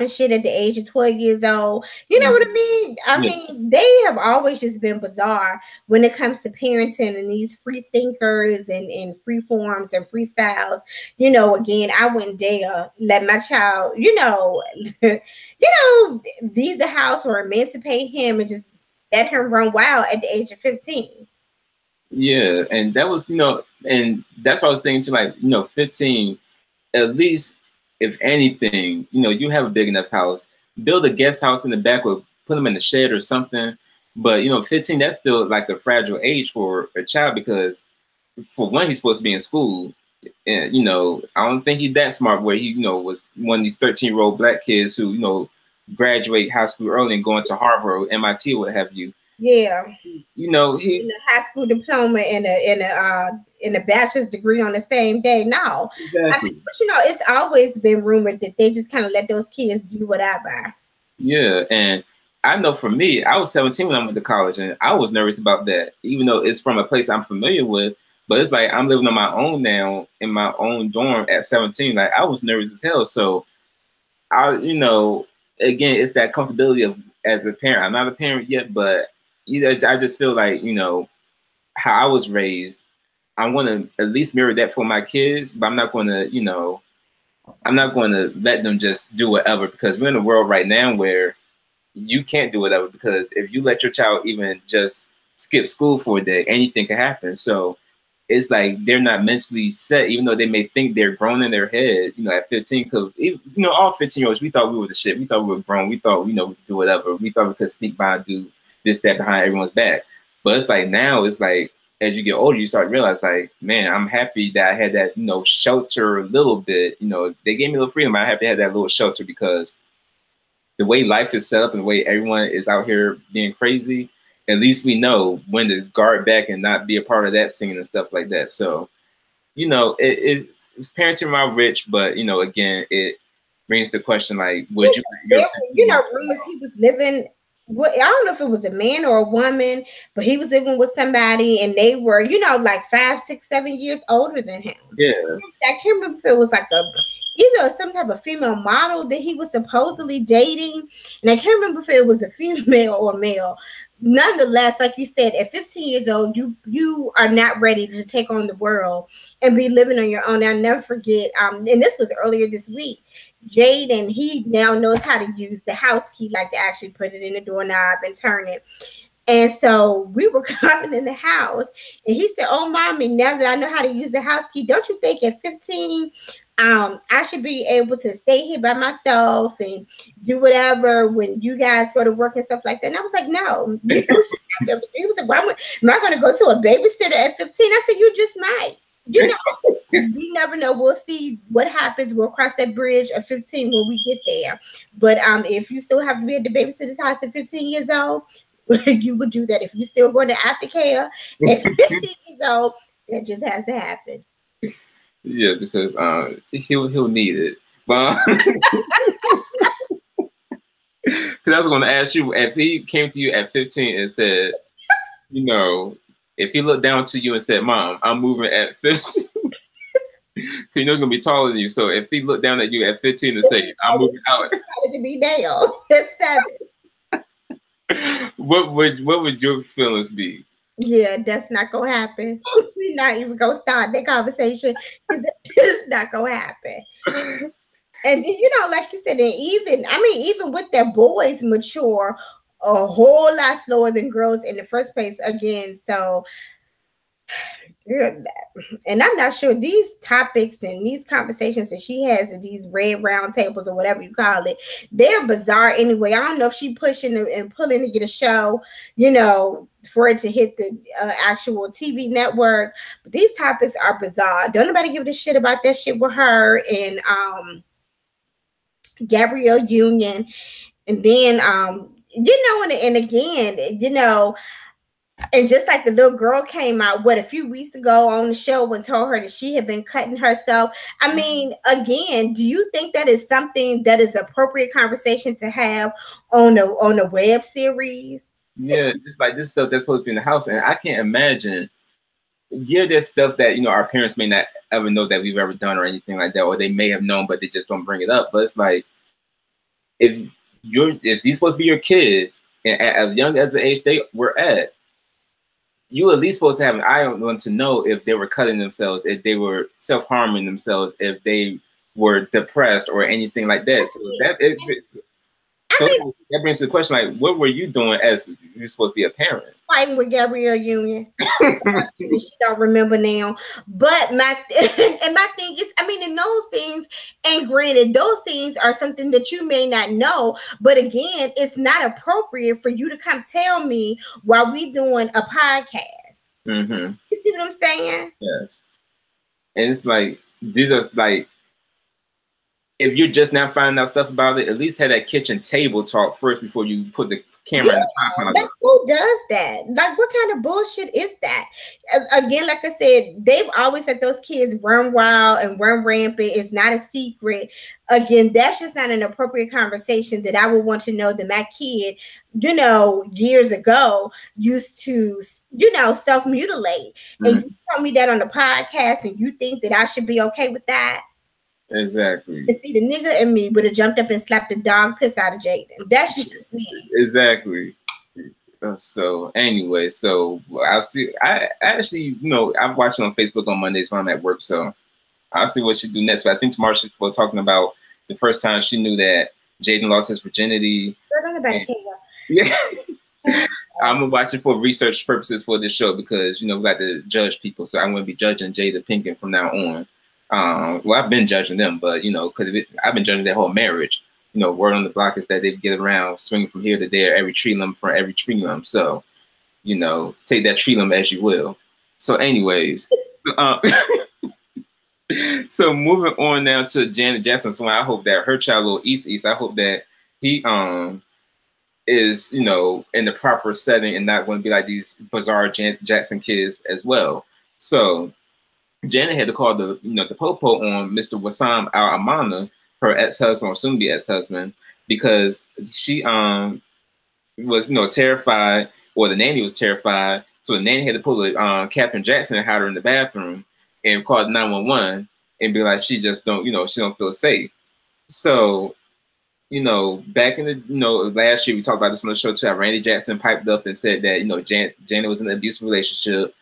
and shit at the age of 12 years old. You know what I mean? I mean, they have always just been bizarre when it comes to parenting and these free thinkers and free forms and freestyles. Again, I wouldn't dare let my child, leave the house or emancipate him and just let him run wild at the age of 15. Yeah, and that was, and that's what I was thinking too, like, 15. At least, if anything, you have a big enough house, build a guest house in the back or put them in the shed or something. But, 15, that's still like a fragile age for a child, because for one, he's supposed to be in school. And, I don't think he's that smart where he, was one of these 13-year-old black kids who, graduate high school early and go into Harvard or MIT or what have you. Yeah. He in a high school diploma and a bachelor's degree on the same day. No. Exactly. But it's always been rumored that they just kind of let those kids do whatever. Yeah, and I know for me, I was 17 when I went to college, and I was nervous about that, even though it's from a place I'm familiar with. But it's like I'm living on my own now in my own dorm at 17. Like, I was nervous as hell. So again, it's that comfortability of as a parent. I'm not a parent yet, but I just feel like, how I was raised, I want to at least mirror that for my kids, but I'm not going to, let them just do whatever, because we're in a world right now where you can't do whatever, because if you let your child even just skip school for a day, anything can happen. So it's like they're not mentally set, even though they may think they're grown in their head, at 15, because, all 15-year-olds, we thought we were the shit. We thought we were grown. We thought, we could do whatever. We thought we could sneak by and do this, that behind everyone's back. But it's like now, it's like as you get older, you start to realize, like, man, I'm happy that I had that, shelter a little bit. They gave me a little freedom. I'm happy I had that little shelter, because the way life is set up and the way everyone is out here being crazy, at least we know when to guard back and not be a part of that singing and stuff like that. So, it's parenting around rich, but, again, it brings the question, like, would you? Rumors he was living. Well, I don't know if it was a man or a woman, but he was living with somebody and they were, like 5, 6, 7 years older than him. Yeah. I can't remember if it was like either some type of female model that he was supposedly dating. And I can't remember if it was a female or a male. Nonetheless, like you said, at 15 years old, you are not ready to take on the world and be living on your own. I'll never forget, and this was earlier this week, Jaden, he now knows how to use the house key, like to actually put it in the doorknob and turn it. And so we were coming in the house and he said, "Oh, mommy, now that I know how to use the house key, don't you think at 15, I should be able to stay here by myself and do whatever when you guys go to work and stuff like that?" And I was like, "No." He was like, "Well, am I going to go to a babysitter at 15? I said, "You just might. We never know. We'll see what happens. We'll cross that bridge at 15 when we get there. But if you still have to be at the babysitter's house at 15 years old, you would do that. If you're still going to aftercare at 15 years old, that just has to happen." Yeah, because he'll need it. But because I was going to ask you, if he came to you at 15 and said, if he looked down to you and said, "Mom, I'm moving at 15," because he's going to be taller than you. So if he looked down at you at 15 and say, "I'm moving out," to be now. That's 7. What would your feelings be? Yeah, that's not gonna happen. We're not even gonna start that conversation because it's not gonna happen. And you know, like you said, and even with their boys mature a whole lot slower than girls in the first place again. So and I'm not sure these topics and these conversations that she has at these red round tables or whatever you call it, they're bizarre anyway. I don't know if she pushing and pulling to get a show, you know, for it to hit the actual TV network. But these topics are bizarre. Don't nobody give a shit about that shit with her and Gabrielle Union. And then you know, and again, you know, and just like the little girl came out, a few weeks ago on the show and told her that she had been cutting herself. I mean, again, do you think that is something that is appropriate conversation to have on a web series? Yeah, it's like this stuff that's supposed to be in the house, and I can't imagine. Yeah, there's stuff that, you know, our parents may not ever know that we've ever done or anything like that, or they may have known but they just don't bring it up. But it's like if these supposed to be your kids, and as young as the age they were at, you at least supposed to have an eye on them to know if they were cutting themselves, if they were self-harming themselves, if they were depressed or anything like that. So that brings to the question, like, what were you doing as you're supposed to be a parent? Fighting with Gabrielle Union. She don't remember now. But my thing is, I mean, in those things, and granted, those things are something that you may not know. But again, it's not appropriate for you to come tell me while we doing a podcast. Mm-hmm. You see what I'm saying? Yes. And it's like, these are like, if you're just now finding out stuff about it, at least have that kitchen table talk first before you put the camera in the pot. Like, who does that? Like, what kind of bullshit is that? Again, like I said, they've always let those kids run wild and run rampant. It's not a secret. Again, that's just not an appropriate conversation that I would want to know that my kid, you know, years ago used to, you know, self-mutilate. Mm-hmm. And you tell me that on the podcast and you think that I should be okay with that? Exactly. And see, the nigga in me would have jumped up and slapped the dog piss out of Jaden. That's just me. Exactly. So anyway, so I'll see. I actually, you know, I'm watching on Facebook on Mondays when I'm at work, so I'll see what she do next. But I think tomorrow she's talking about the first time she knew that Jaden lost his virginity. Yeah. I'm gonna watch it for research purposes for this show because, you know, we got to judge people, so I'm gonna be judging Jada Pinkett from now on. Well, I've been judging them, but, you know, because I've been judging their whole marriage. You know, word on the block is that they get around swinging from here to there, every tree limb for every tree limb. So, you know, take that tree limb as you will. So anyways, so moving on now to Janet Jackson. So I hope that her child, little East, I hope that he is, you know, in the proper setting and not going to be like these bizarre Janet Jackson kids as well. So Janet had to call the popo on Mr. Wissam Al-Amana, her ex-husband or soon-to-be ex-husband, because she was, you know, terrified, or the nanny was terrified. So the nanny had to pull Catherine Jackson and hide her in the bathroom and call 911 and be like, she just don't, you know, she don't feel safe. So, you know, back in the, you know, last year we talked about this on the show too. Randy Jackson piped up and said that, you know, Janet was in an abusive relationship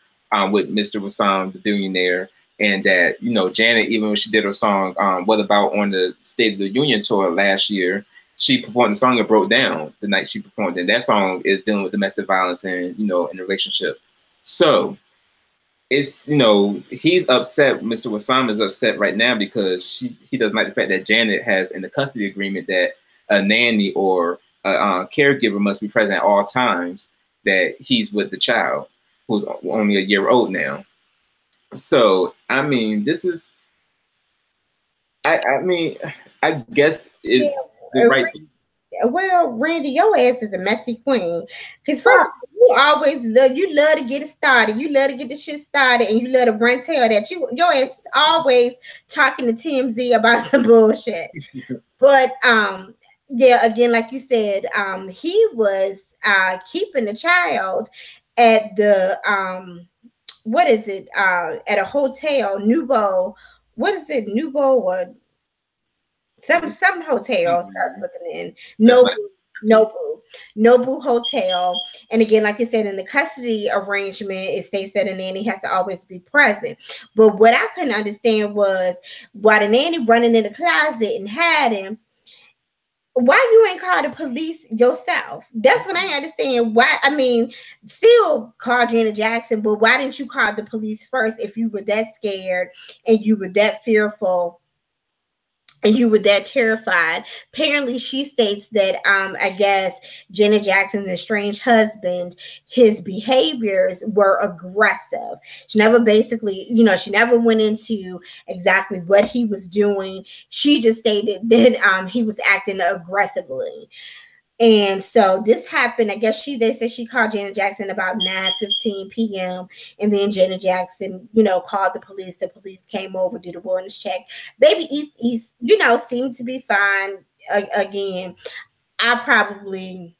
with Mr. Wissam, the billionaire, and that, you know, Janet, even when she did her song, What About, on the State of the Union tour last year, she performed the song and broke down the night she performed. And that song is dealing with domestic violence and, you know, in a relationship. So it's, you know, he's upset. Mr. Wissam is upset right now because he doesn't like the fact that Janet has in the custody agreement that a nanny or a caregiver must be present at all times that he's with the child, who's only a year old now. So, I mean, this is, I mean, I guess is the right thing. Well, Randy, your ass is a messy queen. Because first, you always love to get it started. You love to get the shit started, and you love to run tail that your ass is always talking to TMZ about some bullshit. But yeah, again, like you said, he was keeping the child at the what is it? At a hotel, Nubo. What is it? Nubo or some hotel starts with an N. Nobu Hotel. And again, like I said, in the custody arrangement, it states that a nanny has to always be present. But what I couldn't understand was why the nanny running in the closet and hiding. Why you ain't call the police yourself? That's what I understand. Why? I mean, still call Janet Jackson, but why didn't you call the police first if you were that scared and you were that fearful and you were that terrified? Apparently, she states that I guess Janet Jackson's estranged husband, his behaviors were aggressive. She never basically, she never went into exactly what he was doing. She just stated that he was acting aggressively. And so this happened. I guess they said she called Janet Jackson about 9:15 p.m. And then Janet Jackson, called the police. The police came over, did a wellness check. Baby East, seemed to be fine. Again, I probably,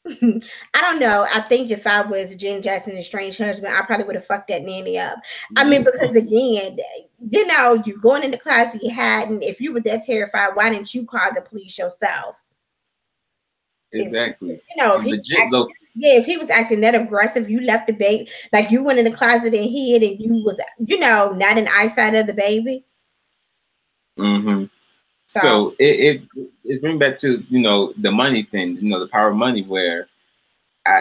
I don't know. I think if I was Janet Jackson's estranged husband, I probably would have fucked that nanny up. I mean, because again, you're going in the closet, you're hiding. If you were that terrified, why didn't you call the police yourself? Exactly. If he was acting that aggressive, you left the baby, like you went in the closet and hid, and you was, not in eyesight of the baby. Mm-hmm. So it brings back to the money thing, the power of money, where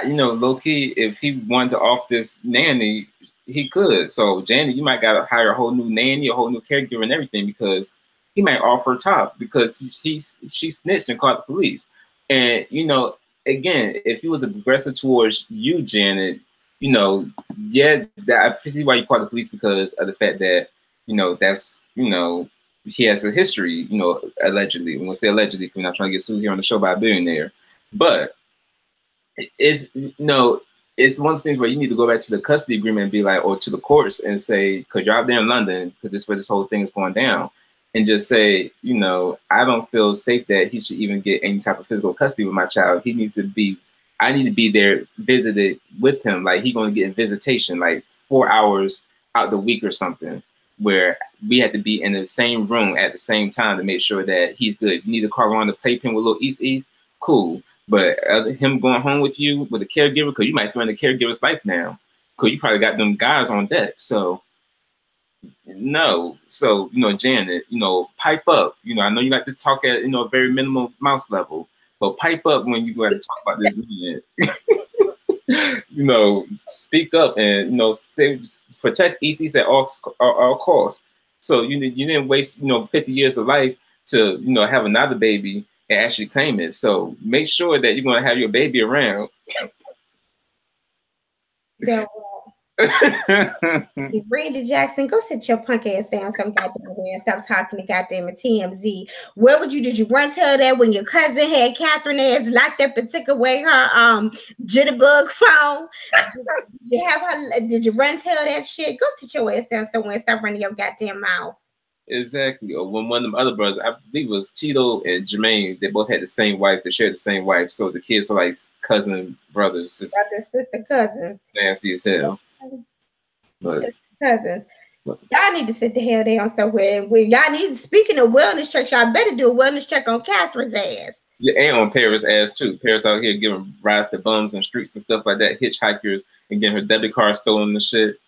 low key, if he wanted to off this nanny, he could. So Janet, you might gotta hire a whole new nanny, a whole new caregiver, and everything, because he might offer top because she snitched and called the police. And, again, if he was aggressive towards you, Janet, I see why you call the police, because of the fact that, that's, he has a history, allegedly. When we say allegedly, we're not trying to get sued here on the show by a billionaire. But it's, it's one of the things where you need to go back to the custody agreement and be like, or to the courts and say, because you're out there in London, because this is where this whole thing is going down. And just say, I don't feel safe that he should even get any type of physical custody with my child. I need to be there visited with him. Like, he's going to get visitation, like 4 hours out the week or something, where we have to be in the same room at the same time to make sure that he's good. You need to call on the playpen with little East, cool. But him going home with you with a caregiver, because you might threaten the caregiver's life now, because you probably got them guys on deck. So, no. So, Janet, pipe up. I know you like to talk at, a very minimal mouse level, but pipe up when you go to talk about this man. Speak up and, protect ECs at all costs. So you didn't waste, 50 years of life to, have another baby and actually claim it. So make sure that you're going to have your baby around. Yeah. Brandy Jackson, go sit your punk ass down some goddamn way and stop talking to goddamn TMZ. Where did you run tell that when your cousin had Catherine ass locked up and took away her jitterbug phone? Did you run tell that shit? Go sit your ass down somewhere and stop running your goddamn mouth. Exactly. Or when one of them other brothers, I believe it was Tito and Jermaine, they both had the same wife, they shared the same wife. So the kids are like cousin brothers. Sister, cousins. Nasty as hell. But cousins, y'all need to sit the hell down somewhere. Y'all need, speaking of wellness checks, y'all better do a wellness check on Catherine's ass. Yeah, and on Paris' ass too. Paris out here giving rides to bums and streets and stuff like that, hitchhikers, and getting her debit card stolen and shit.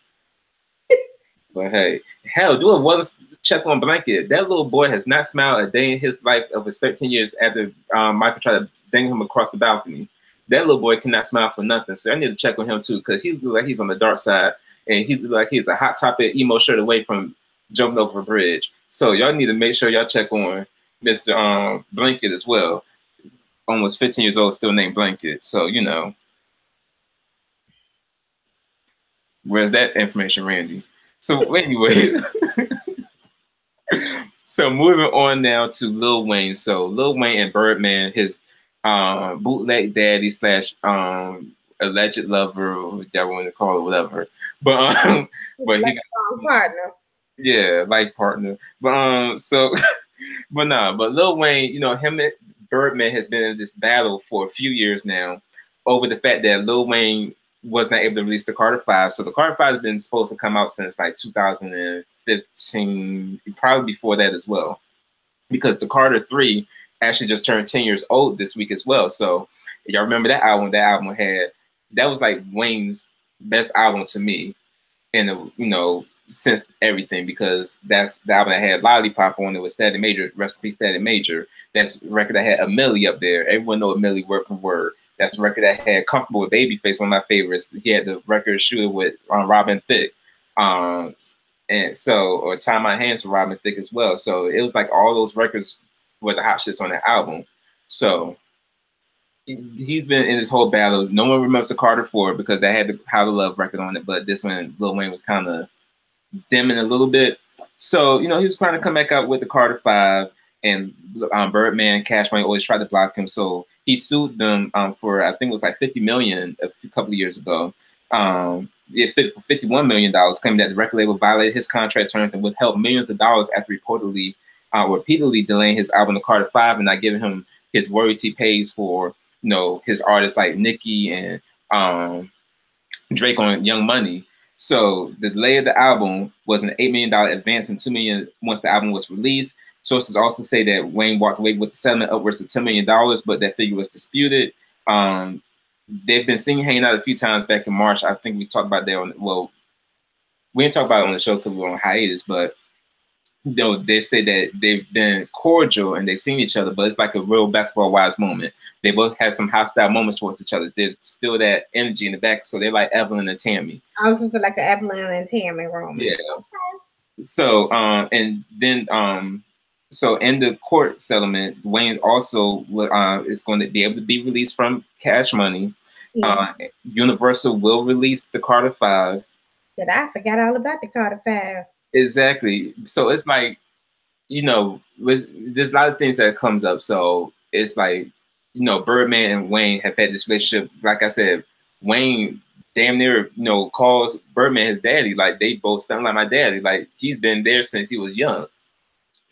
But hey, hell, do a wellness check on Blanket. That little boy has not smiled a day in his life of his 13 years after Michael tried to dang him across the balcony. That little boy cannot smile for nothing. So I need to check on him too, because he looks like he's on the dark side. And he looks like he's a Hot Topic emo shirt away from jumping over a bridge. So y'all need to make sure y'all check on Mr. Blanket as well. Almost 15 years old, still named Blanket. So, where's that information, Randy? So anyway, so moving on now to Lil Wayne. So Lil Wayne and Birdman, his bootleg daddy / alleged lover, or whatever you want to call it, whatever. But he got partner. Yeah, life partner. But but Lil Wayne, him and Birdman has been in this battle for a few years now over the fact that Lil Wayne was not able to release the Carter 5. So the Carter 5 has been supposed to come out since like 2015, probably before that as well, because the Carter 3 actually just turned 10 years old this week as well. So Y'all remember that album? That was like Wayne's best album to me, and since everything, because that's the album that had Lollipop on it with Static Major, rest in peace Static Major. That's the record that had A Milli up there. Everyone know A Milli word for word. That's the record that had Comfortable with Babyface, one of my favorites. He had the record Shooter with Robin Thicke. And so, or Tie My Hands for Robin Thicke as well. So it was like all those records were the hot shits on that album. So he's been in this whole battle. No one remembers the Carter 4 because they had the How to Love record on it, but this one, Lil Wayne was kind of dimming a little bit. So, he was trying to come back out with the Carter 5, and Birdman, Cash Money always tried to block him. So he sued them for, I think it was like $50 million a couple of years ago. It fit for $51 million, claiming that the record label violated his contract terms and withheld millions of dollars after reportedly, repeatedly delaying his album, The Carter 5, and not giving him his royalty pays for, his artists like Nicki and Drake on Young Money. So the delay of the album was an $8 million advance and $2 million once the album was released. Sources also say that Wayne walked away with the settlement upwards of $10 million, but that figure was disputed. They've been seen hanging out a few times back in March. I think we talked about that we didn't talk about it on the show because we were on hiatus, but they say that they've been cordial and they've seen each other, but it's like a real basketball wise moment. They both had some hostile moments towards each other. There's still that energy in the back, so they're like Evelyn and Tammy. I was just like an Evelyn and Tammy romance. Yeah. Okay. So and then so in the court settlement, Wayne also is going to be able to be released from Cash Money. Yeah. Universal will release the Carter 5. But I forgot all about the Carter 5. Exactly. So it's like, there's a lot of things that comes up. So it's like, Birdman and Wayne have had this relationship. Like I said, Wayne damn near, calls Birdman his daddy. Like they both sound like my daddy. Like he's been there since he was young.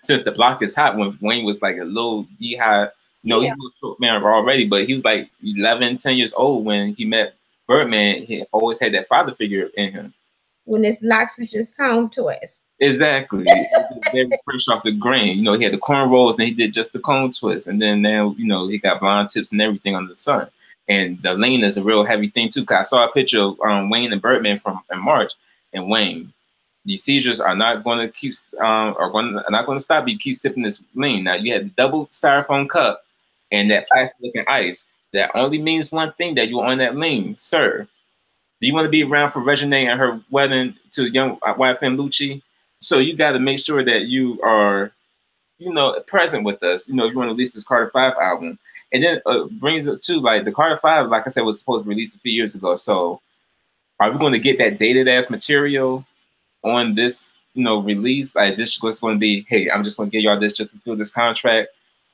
Since The Block Is Hot, when Wayne was like a little high, he was a short man already, but he was like 11, 10 years old when he met Birdman. He always had that father figure in him. When his locks was just combed twist. Exactly. Very fresh off the grain. He had the cornrows and he did just the cone twist. And then now, he got blonde tips and everything under the sun. And the lean is a real heavy thing too. Cause I saw a picture of Wayne and Birdman in March, and Wayne, these seizures are not going to keep, not going to stop you. Keep sipping this lean. Now you had the double styrofoam cup and that plastic looking ice. That only means one thing, that you're on that lean, sir. Do you want to be around for Reginae and her wedding to young wife and Lucci? So you got to make sure that you are, present with us. If you want to release this Carter 5 album. And then brings it to, like, the Carter 5, like I said, was supposed to release a few years ago. So are we going to get that dated ass material on this, release? Like, this was going to be, hey, I'm just going to give y'all this just to fill this contract,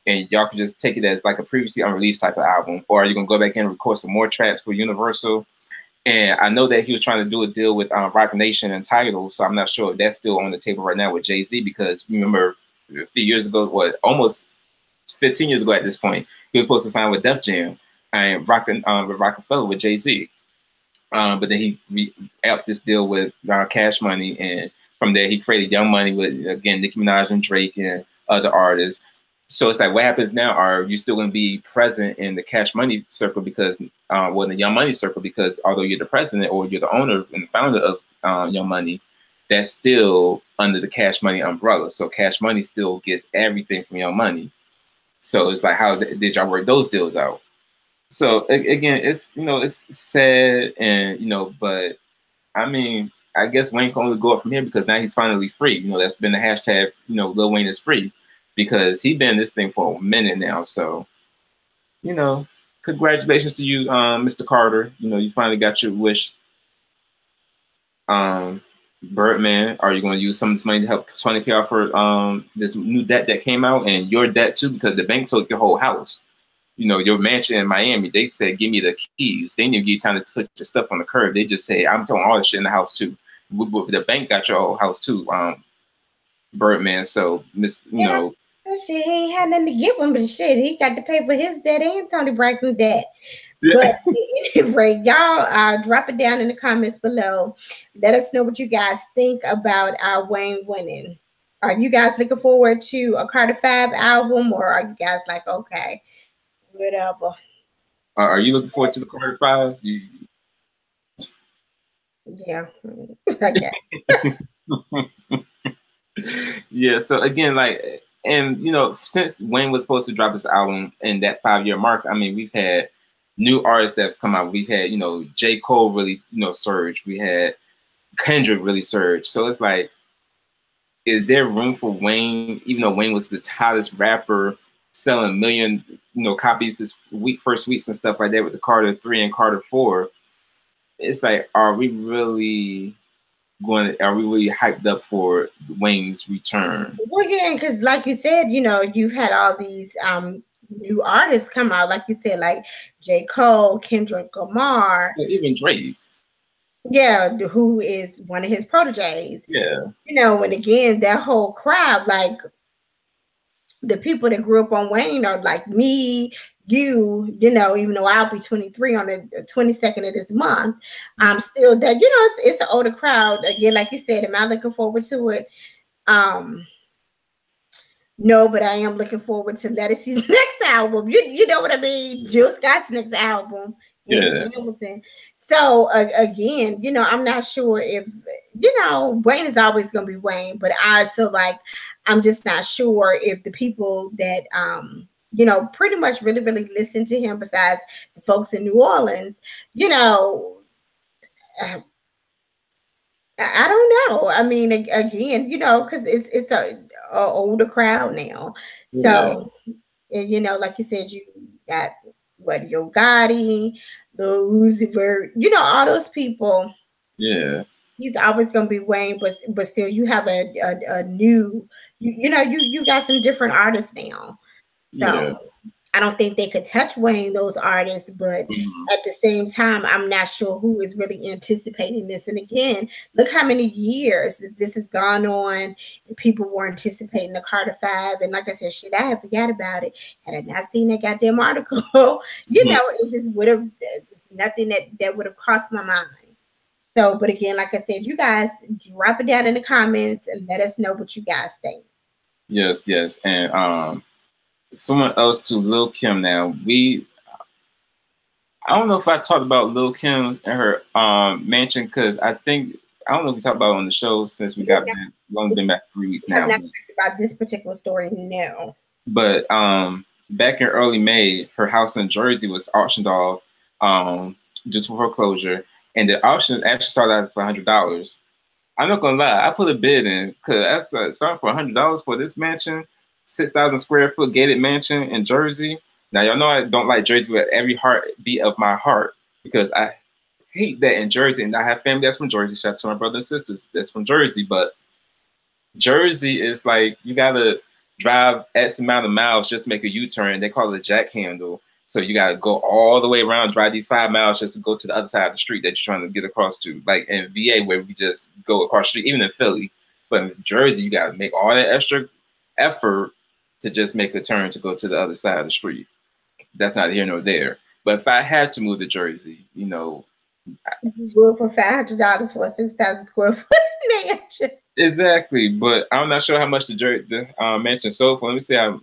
and y'all can just take it as like a previously unreleased type of album? Or are you going to go back in and record some more tracks for Universal? And I know that he was trying to do a deal with Roc Nation and Tidal, so I'm not sure if that's still on the table right now with Jay-Z, because remember a few years ago, almost 15 years ago at this point, he was supposed to sign with Def Jam and with Rockefeller with Jay-Z. But then he upped this deal with Cash Money, and from there he created Young Money with, again, Nicki Minaj and Drake and other artists. So it's like, what happens now? Are you still going to be present in the Cash Money circle because, in the Young Money circle, because although you're the president or you're the owner and the founder of Young Money, that's still under the Cash Money umbrella. So Cash Money still gets everything from Young Money. So it's like, how did y'all work those deals out? So again, it's, it's sad, and, but I mean, I guess Wayne can only go up from here because now he's finally free. That's been the hashtag, Lil Wayne is free. Because he's been in this thing for a minute now. So, congratulations to you, Mr. Carter. You finally got your wish. Birdman, are you going to use some of this money to help Tony pay off for this new debt that came out, and your debt too, because the bank took your whole house. Your mansion in Miami, they said, give me the keys. They didn't give you time to put your stuff on the curb. They just say, I'm throwing all the shit in the house too. The bank got your whole house too, Birdman. So, Shit, he ain't had nothing to give him, but shit, he got to pay for his debt and Tony Braxton's debt. Yeah. But at any rate, y'all drop it down in the comments below. Let us know what you guys think about our Wayne winning. Are you guys looking forward to a Carter 5 album, or are you guys like, okay, whatever? Are you looking forward to the Carter Five? Yeah, okay. Yeah. So again, like, and you know, since Wayne was supposed to drop his album in that 5-year mark, I mean, we've had new artists that have come out. We've had, you know, J. Cole really, you know, surge. We had Kendrick really surge. So it's like, is there room for Wayne, even though Wayne was the hottest rapper, selling 1 million, you know, copies his first weeks and stuff like that with the Carter 3 and Carter 4? It's like, are we really hyped up for Wayne's return? Well, again, because like you said, you know, you've had all these new artists come out, like you said, like J. Cole, Kendrick Lamar, Even Drake. Yeah, who is one of his proteges. Yeah. You know, and again, that whole crowd, like the people that grew up on Wayne are like me, you know, even though I'll be 23 on the 22nd of this month, I'm still that, you know, it's an older crowd. Again, like you said, am I looking forward to it? No, but I am looking forward to Lettucey's next album. You know what I mean? Jill Scott's next album. Yeah. So again, you know, I'm not sure if, you know, Wayne is always going to be Wayne, but I feel like I'm just not sure if the people that, you know, pretty much really, really listen to him besides the folks in New Orleans, you know, I don't know. I mean, again, you know, because it's a older crowd now. So, you know, like you said, you got what, Yo Gotti, Lil Uzi Vert, you know, all those people. Yeah. He's always gonna be Wayne, but still, you have a new, you know, you got some different artists now. So. Yeah. I don't think they could touch Wayne, those artists, but at the same time, I'm not sure who is really anticipating this. And again, look how many years this has gone on, and people were anticipating the Carter 5. And like I said, shit, I had forgot about it. Had I not seen that goddamn article, you know, it just would have nothing that would have crossed my mind. So, but again, like I said, you guys drop it down in the comments and let us know what you guys think. Yes, yes, and someone else to Lil Kim now. I don't know if I talked about Lil Kim and her mansion, because I don't know if we talked about it on the show since we got back. We've only been back 3 weeks now. I've not talked about this particular story, no. But back in early May, her house in Jersey was auctioned off due to foreclosure, and the auction actually started out for $100. I'm not gonna lie, I put a bid in because that's starting for $100 for this mansion. 6,000 square foot gated mansion in Jersey. Now, y'all know I don't like Jersey with every heartbeat of my heart, because I hate that in Jersey, and I have family that's from Jersey. Shout out to my brothers and sisters that's from Jersey, but Jersey is like, you gotta drive X amount of miles just to make a U-turn. They call it a jack handle. So you gotta go all the way around, drive these 5 miles just to go to the other side of the street that you're trying to get across to. Like in VA, where we just go across the street, even in Philly. But in Jersey, you gotta make all that extra effort to just make a turn to go to the other side of the street. That's not here nor there. But if I had to move to Jersey, you know, you would for $500 for a 6,000 square foot mansion. Exactly, but I'm not sure how much the mansion sold for. Let me see how.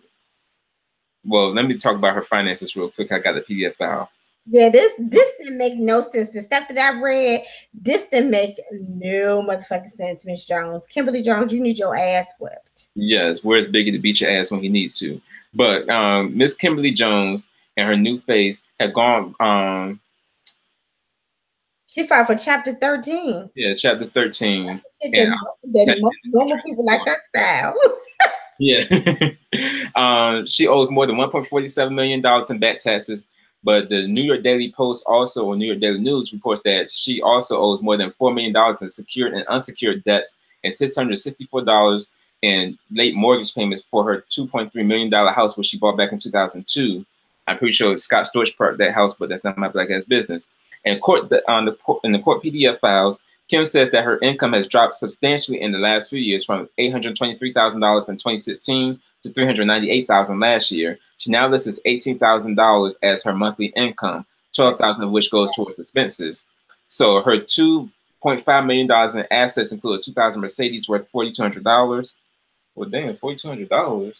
Well, let me talk about her finances real quick. I got the PDF file. Yeah, this didn't make no sense. The stuff that I read, this didn't make no motherfucking sense, Miss Jones. Kimberly Jones, you need your ass whipped. Yes, where's Biggie to beat your ass when he needs to? But Miss Kimberly Jones and her new face had gone. She filed for Chapter 13. Yeah, Chapter 13. Normal people like us file. Yeah. She owes more than $1.47 million in back taxes. But the New York Daily Post also, or New York Daily News, reports that she also owes more than $4 million in secured and unsecured debts, and $664 in late mortgage payments for her $2.3 million house, which she bought back in 2002. I'm pretty sure Scott Storch parked that house, but that's not my black ass business. And in the court PDF files, Kim says that her income has dropped substantially in the last few years, from $823,000 in 2016 to $398,000 last year. She now lists $18,000 as her monthly income, $12,000 of which goes towards expenses. So her $2.5 million in assets include a 2000 Mercedes worth $4,200. Well, damn, $4,200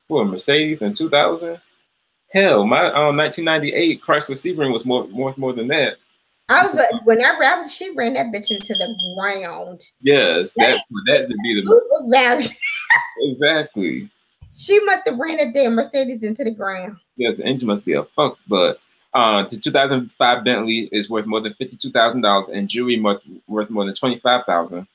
for a Mercedes in 2000. Hell, my 1998 Chrysler Sebring was more than that. She ran that bitch into the ground. Yes, that would be the value. Exactly. She must have ran that damn Mercedes into the ground. Yes, the engine must be a fuck. But the 2005 Bentley is worth more than $52,000, and jewelry worth more than $25,000.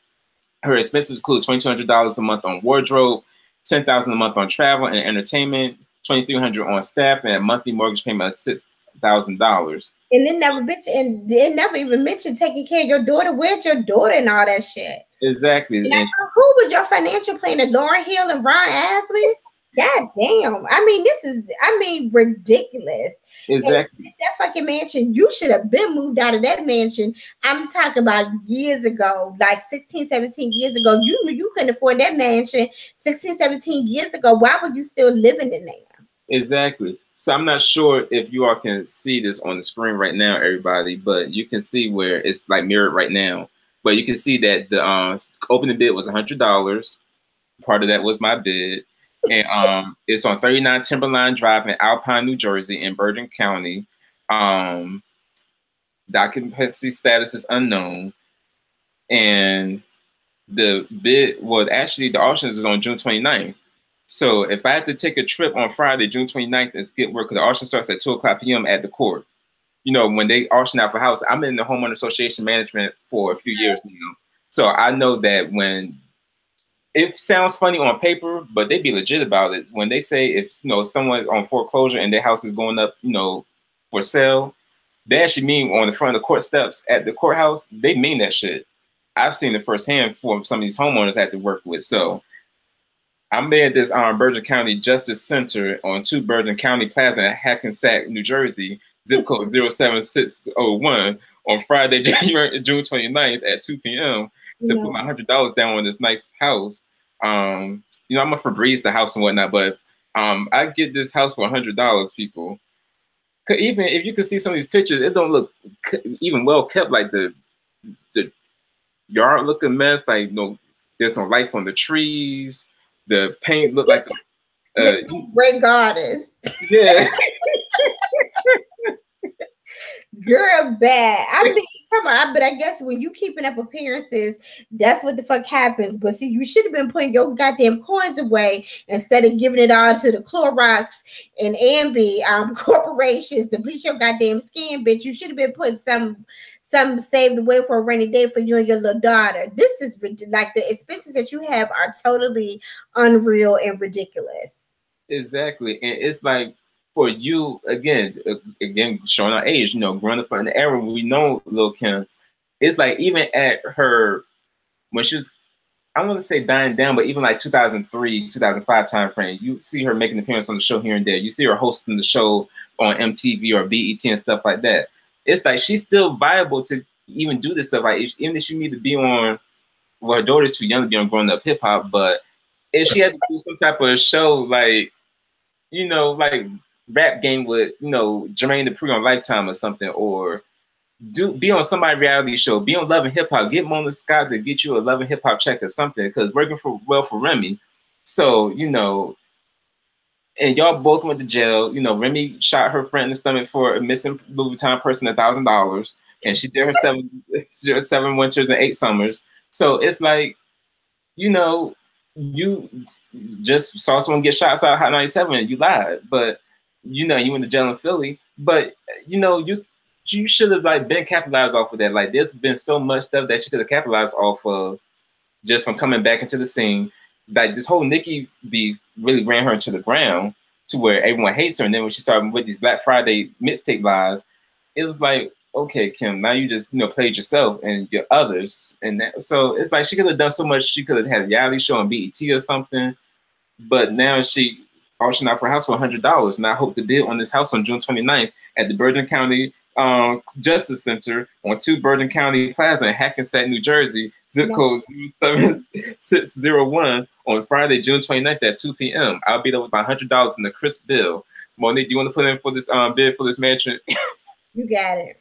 Her expenses include $2,200 a month on wardrobe, $10,000 a month on travel and entertainment, $2,300 on staff, and a monthly mortgage payment of $6,000. And they never even mentioned taking care of your daughter. Where's your daughter and all that shit? Exactly. And who was your financial planner? Lauryn Hill and Ron Ashley? God damn. I mean, ridiculous. Exactly. And that fucking mansion, you should have been moved out of that mansion. I'm talking about years ago, like 16, 17 years ago. You couldn't afford that mansion 16, 17 years ago. Why were you still living in there? Exactly. So I'm not sure if you all can see this on the screen right now, everybody, but you can see where it's like mirrored right now. But you can see that the opening bid was $100. Part of that was my bid. And it's on 39 Timberline Drive in Alpine, New Jersey, in Bourdain County. The occupancy status is unknown. And the bid was actually, the auction is on June 29th. So if I had to take a trip on Friday, June 29th, and skip work, because the auction starts at 2:00 p.m. at the court. You know, when they auction out for house, I'm in the homeowner association management for a few years now. So I know that when it sounds funny on paper, but they be legit about it. When they say if someone on foreclosure and their house is going up, for sale, they actually mean on the front of the court steps at the courthouse. They mean that shit. I've seen it firsthand for some of these homeowners I have to work with. So I'm there at this Bourdain County Justice Center on 2 Bourdain County Plaza in Hackensack, New Jersey, zip code 07601 on Friday, June 29th at 2 p.m. to put my $100 down on this nice house. I'm a Febreze the house and whatnot, but I get this house for $100, people. Even if you can see some of these pictures, it don't look even well kept. Like the yard look a mess. Like there's no life on the trees. The paint look like a great goddess. Yeah. Girl, bad. I mean, come on. But I guess when you keeping up appearances, that's what the fuck happens. But see, you should have been putting your goddamn coins away instead of giving it all to the Clorox and Ambi corporations to bleach your goddamn skin, bitch. You should have been putting some saved away for a rainy day for you and your little daughter. This is like the expenses that you have are totally unreal and ridiculous. Exactly. And it's like, for you, again, showing our age, growing up in the era when we know Lil' Kim, it's like even at her, when she was, I don't want to say dying down, but even like 2003, 2005 time frame, you see her making an appearance on the show here and there. You see her hosting the show on MTV or BET and stuff like that. It's like she's still viable to even do this stuff. Like even if she need to be on, well, her daughter's too young to be on Growing Up Hip Hop, but if she had to do some type of show, like, like rap game with, Jermaine Dupri on Lifetime or something, or be on somebody's reality show, be on Love and Hip Hop, get Mona Scott to get you a Love and Hip Hop check or something, because working for Remy. So, and y'all both went to jail. Remy shot her friend in the stomach for a missing Louis Vuitton purse and $1,000, and she did her 7 winters and 8 summers. So it's like, you just saw someone get shot outside Hot 97 and you lied, but you went to jail in Philly, but you should have like been capitalized off of that. Like there's been so much stuff that you could have capitalized off of just from coming back into the scene. Like this whole Nicki beef really ran her into the ground to where everyone hates her. And then when she started with these Black Friday mixtape lives, it was like, okay, Kim, now you just played yourself and your others, and so it's like she could have done so much. She could have had a reality show on BET or something, but now she auctioned out for a house for $100, and I hope to bid on this house on June 29th at the Bourdain County Justice Center on 2 Bourdain County Plaza in Hackensack, New Jersey, zip code 07601 on Friday, June 29th at 2 p.m. I'll be there with my $100 in the crisp bill. Monique, do you want to put in for this bid for this mansion? You got it.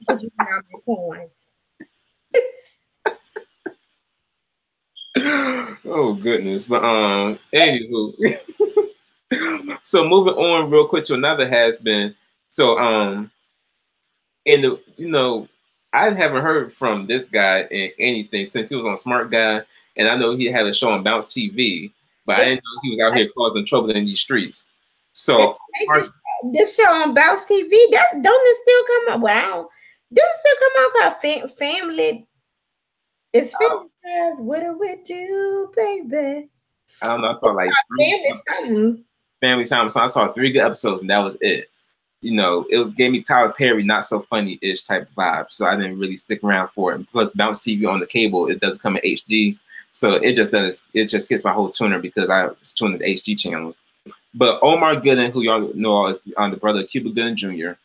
Put you down my coins. Oh goodness, but anywho. So moving on real quick to another has been. So in the I haven't heard from this guy in anything since he was on Smart Guy, and I know he had a show on Bounce TV, but I didn't know he was out here causing trouble in these streets. So this show on Bounce TV, that don't it still come out? Wow, don't it still come out called Family? It's Family Ties. What do we do, baby? I don't know. I saw like Family Time. So I saw 3 good episodes, and that was it. It gave me Tyler Perry, not so funny-ish type of vibe. So I didn't really stick around for it. And plus, Bounce TV on the cable, it doesn't come in HD. So it just gets my whole tuner because I was tuning the HD channels. But Omar Gooden, who y'all know is the brother of Cuba Gooden Jr.,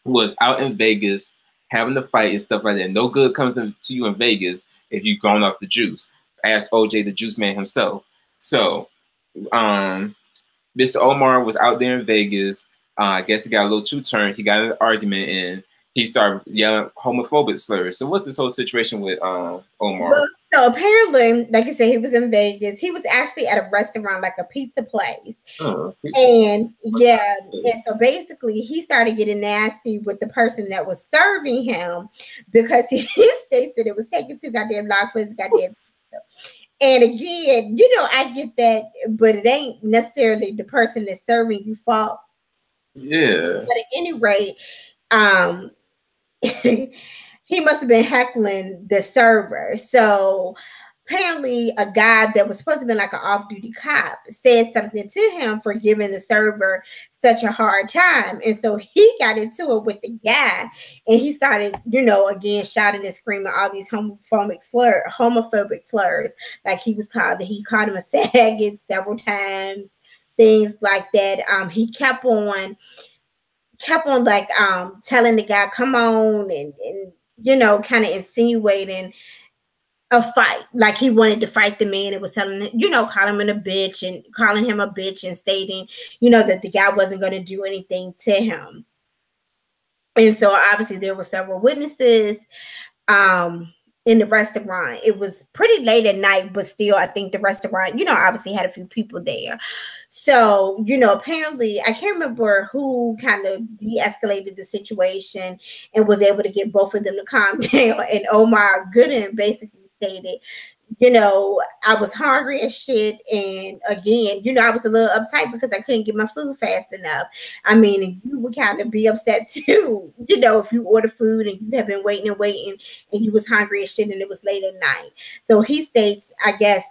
was out in Vegas having a fight and stuff like that. No good comes to you in Vegas if you've gone off the juice. Ask OJ, the juice man himself. So Mr. Omar was out there in Vegas. I guess he got a little too turned. He got in an argument and he started yelling homophobic slurs. So what's this whole situation with Omar? Well, so apparently, like I said, he was in Vegas. He was actually at a restaurant, like a pizza place. And so basically he started getting nasty with the person that was serving him because he states that it was taking too goddamn long for his goddamn pizza. And again, I get that, but it ain't necessarily the person that's serving you fault. Yeah. But at any rate, he must have been heckling the server. So apparently a guy that was supposed to be like an off-duty cop said something to him for giving the server such a hard time. And so he got into it with the guy and he started, again, shouting and screaming all these homophobic slurs. Like he called him a faggot several times. Things like that. He kept on like telling the guy, come on, and kind of insinuating a fight. Like he wanted to fight the man and was telling him, calling him a bitch and stating, that the guy wasn't going to do anything to him. And so obviously there were several witnesses. In the restaurant. It was pretty late at night, but still, I think the restaurant, obviously had a few people there. So, apparently, I can't remember who kind of de-escalated the situation and was able to get both of them to calm down. And Omar Gooden basically stated, I was hungry as shit. And again, I was a little uptight because I couldn't get my food fast enough. I mean, you would kind of be upset too, if you order food and you have been waiting and you was hungry as shit and it was late at night. So he states, I guess,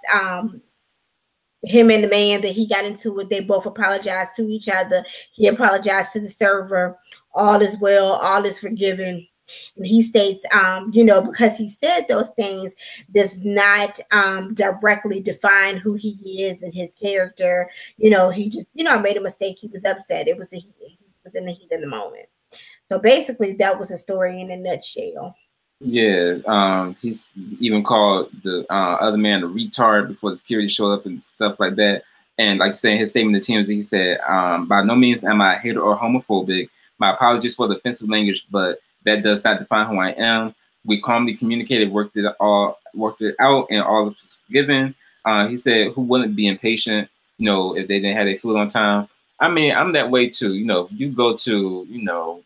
him and the man that he got into it, they both apologized to each other. He apologized to the server. All is well, all is forgiven. And he states, because he said those things does not directly define who he is and his character. He just, made a mistake. He was upset. He was in the heat of the moment. So basically, that was a story in a nutshell. Yeah, he's even called the other man a retard before the security showed up and stuff like that. And like saying his statement to TMZ, he said, by no means am I a hater or homophobic. My apologies for the offensive language, but that does not define who I am. We calmly communicated, worked it out, and all was given. He said, who wouldn't be impatient, if they didn't have their food on time? I mean, I'm that way too. If you go to,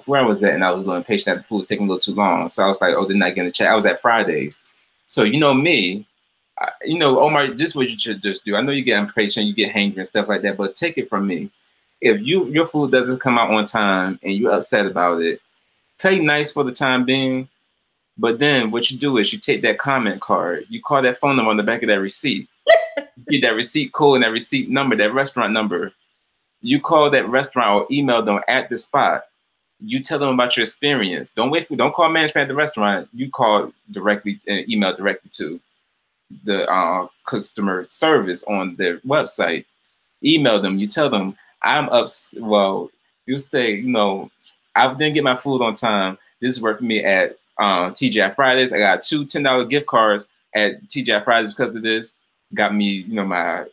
where I was at and I was a little impatient at the food was taking a little too long. So I was like, oh, they're not getting a check. I was at Fridays. So, me, Omar, just what you should just do. I know you get impatient, you get hangry and stuff like that, but take it from me. If your food doesn't come out on time and you're upset about it, play nice for the time being, but then what you do is you take that comment card, you call that phone number on the back of that receipt, you get that receipt code and that receipt number, that restaurant number. You call that restaurant or email them at the spot. You tell them about your experience. Don't call management at the restaurant. You call directly and email directly to the customer service on their website. Email them. You tell them I'm up. Well, you say, I didn't get my food on time. This is worked for me at TGI Fridays. I got 2 $10 gift cards at TGI Fridays because of this. Got me, my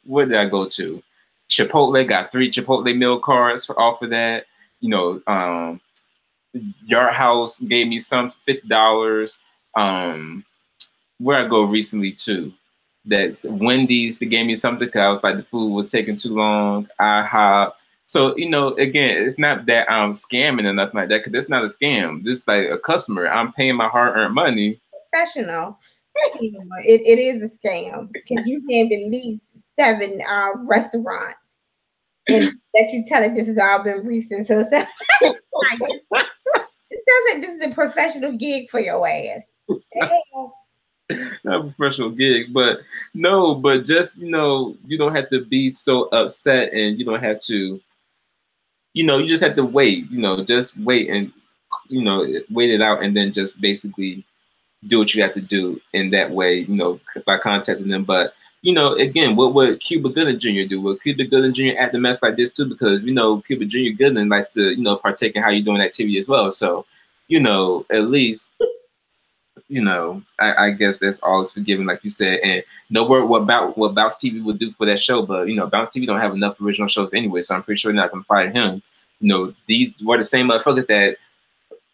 where did I go to? Chipotle. Got 3 Chipotle meal cards off of that. Yard House gave me some $50. Where I go recently too, That Wendy's, they gave me something because I was like the food was taking too long. IHOP. So, you know, again, it's not that I'm scamming or nothing like that, because it's not a scam. This is like a customer. I'm paying my hard-earned money. Professional. It is a scam because you named at least 7 restaurants. And that you tell it this has all been recent. So it sounds like this is a professional gig for your ass. Not a professional gig, but no, but just, you know, you don't have to be so upset, and you don't have to, you know, you just have to wait, you know, just wait and, you know, wait it out, and then just basically do what you have to do in that way, you know, by contacting them. But, you know, again, what would Cuba Gooding Jr. do? Would Cuba Gooding Jr. act a mess like this too? Because, you know, Cuba Jr. Gooding likes to, you know, partake in how you're doing activity as well. So, you know, at least, you know, I guess that's all it's forgiven, like you said. And no word what Bounce TV would do for that show, but, you know, Bounce TV don't have enough original shows anyway, so I'm pretty sure they're not going to fire him. You know, these were the same motherfuckers that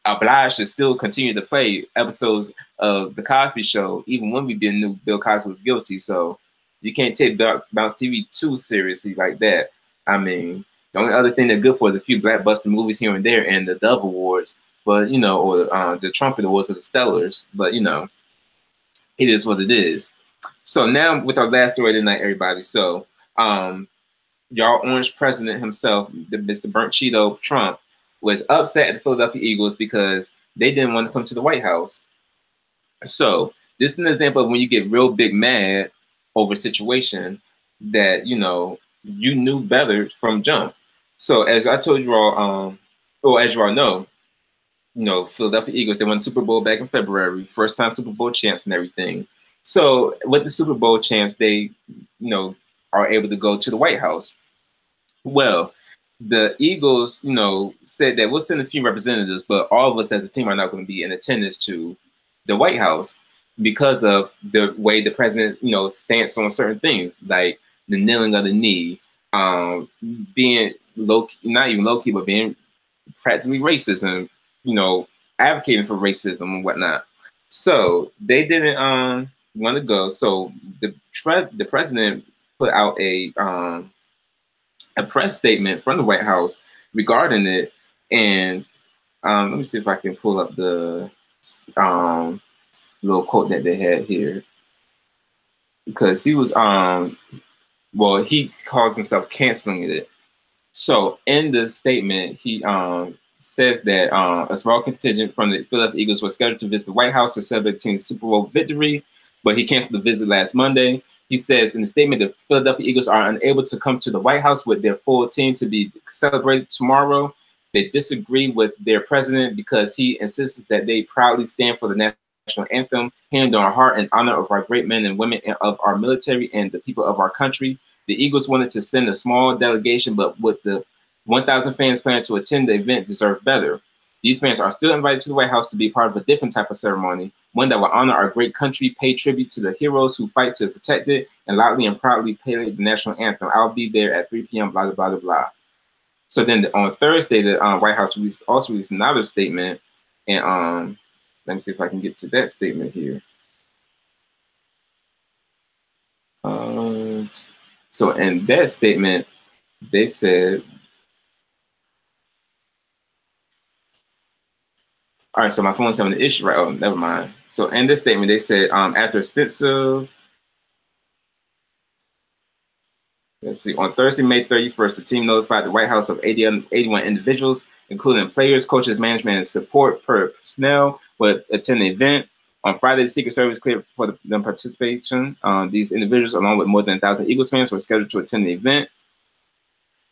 obliged to still continue to play episodes of The Cosby Show, even when we didn't know Bill Cosby was guilty. So you can't take Bounce TV too seriously like that. I mean, the only other thing they're good for is a few blockbuster movies here and there and the Dove Awards, but, you know, or the Trumpet Awards or the Stellars. But, you know, it is what it is. So now with our last story tonight, everybody. So y'all orange president himself, Mr. Burnt Cheeto Trump, was upset at the Philadelphia Eagles because they didn't want to come to the White House. So this is an example of when you get real big mad over a situation that, you know, you knew better from jump. So as I told you all, or as you all know, you know, Philadelphia Eagles, they won the Super Bowl back in February, first time Super Bowl champs and everything. So with the Super Bowl champs, they, you know, are able to go to the White House. Well, the Eagles, you know, said that we'll send a few representatives, but all of us as a team are not going to be in attendance to the White House because of the way the president, you know, stance on certain things, like the kneeling of the knee, being low, not even low key, but being practically racist and, you know, advocating for racism and whatnot. So they didn't want to go. So the president put out a press statement from the White House regarding it, and let me see if I can pull up the little quote that they had here, because he was well, he calls himself canceling it. So in the statement, he says that a small contingent from the Philadelphia Eagles was scheduled to visit the White House to celebrate the team's Super Bowl victory, but he canceled the visit last Monday. He says in the statement that Philadelphia Eagles are unable to come to the White House with their full team to be celebrated tomorrow. They disagree with their president because he insists that they proudly stand for the national anthem, hand on our heart in honor of our great men and women of our military and the people of our country. The Eagles wanted to send a small delegation, but with the 1,000 fans planning to attend the event deserve better. These fans are still invited to the White House to be part of a different type of ceremony, one that will honor our great country, pay tribute to the heroes who fight to protect it, and loudly and proudly play the national anthem. I'll be there at 3 p.m., blah, blah, blah, blah. So then on Thursday, the White House also released another statement, and let me see if I can get to that statement here. So in that statement, they said, all right, so my phone's having an issue, right? Oh, never mind. So in this statement, they said, after extensive, let's see, on Thursday, May 31st, the team notified the White House of 81 individuals, including players, coaches, management, and support personnel, would attend the event. On Friday, the Secret Service cleared for the participation. These individuals, along with more than 1,000 Eagles fans, were scheduled to attend the event.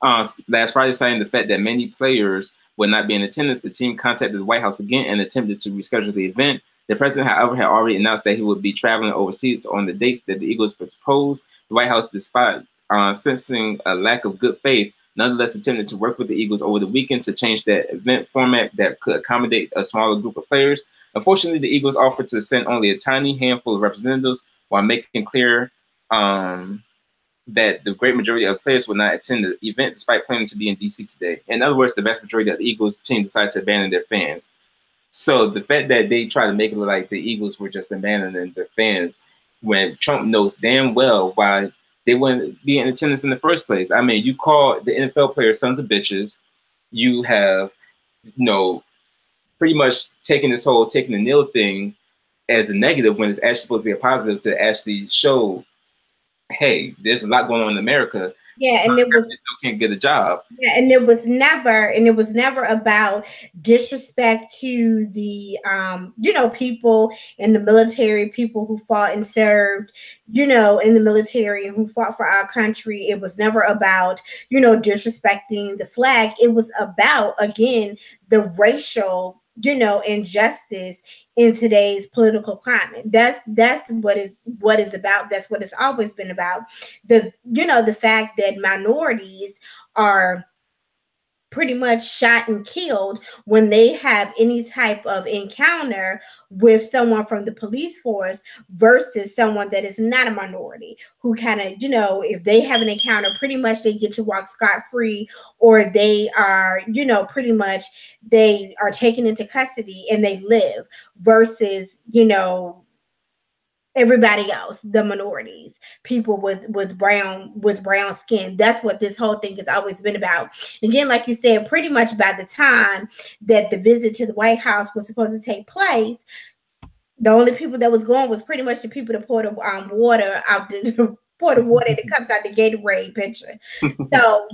Last Friday, citing the fact that many players would not be in attendance, the team contacted the White House again and attempted to reschedule the event. The president, however, had already announced that he would be traveling overseas on the dates that the Eagles proposed. The White House, despite sensing a lack of good faith, nonetheless attempted to work with the Eagles over the weekend to change that event format that could accommodate a smaller group of players. Unfortunately, the Eagles offered to send only a tiny handful of representatives while making clear that the great majority of players would not attend the event despite planning to be in D.C. today. In other words, the vast majority of the Eagles team decided to abandon their fans. So the fact that they try to make it look like the Eagles were just abandoning their fans when Trump knows damn well why they wouldn't be in attendance in the first place. I mean, you call the NFL players sons of bitches. You have, pretty much taking the nil thing as a negative when it's actually supposed to be a positive to actually show, hey, there's a lot going on in America. Yeah, and it was still can't get a job. Yeah, and it was never about disrespect to the people in the military, people who fought and served, in the military and who fought for our country. It was never about, disrespecting the flag. It was about, again, the racial injustice in today's political climate. That's what is about. That's what it's always been about. The fact that minorities are pretty much shot and killed when they have any type of encounter with someone from the police force versus someone that is not a minority, who kind of, if they have an encounter, pretty much they get to walk scot-free, or they are, pretty much they are taken into custody and they live, versus, everybody else, the minorities, people with brown skin. That's what this whole thing has always been about. Again, like you said, pretty much by the time that the visit to the White House was supposed to take place, the only people that was going was pretty much the people that poured the water out the pour the water that comes out the Gatorade pitcher. So,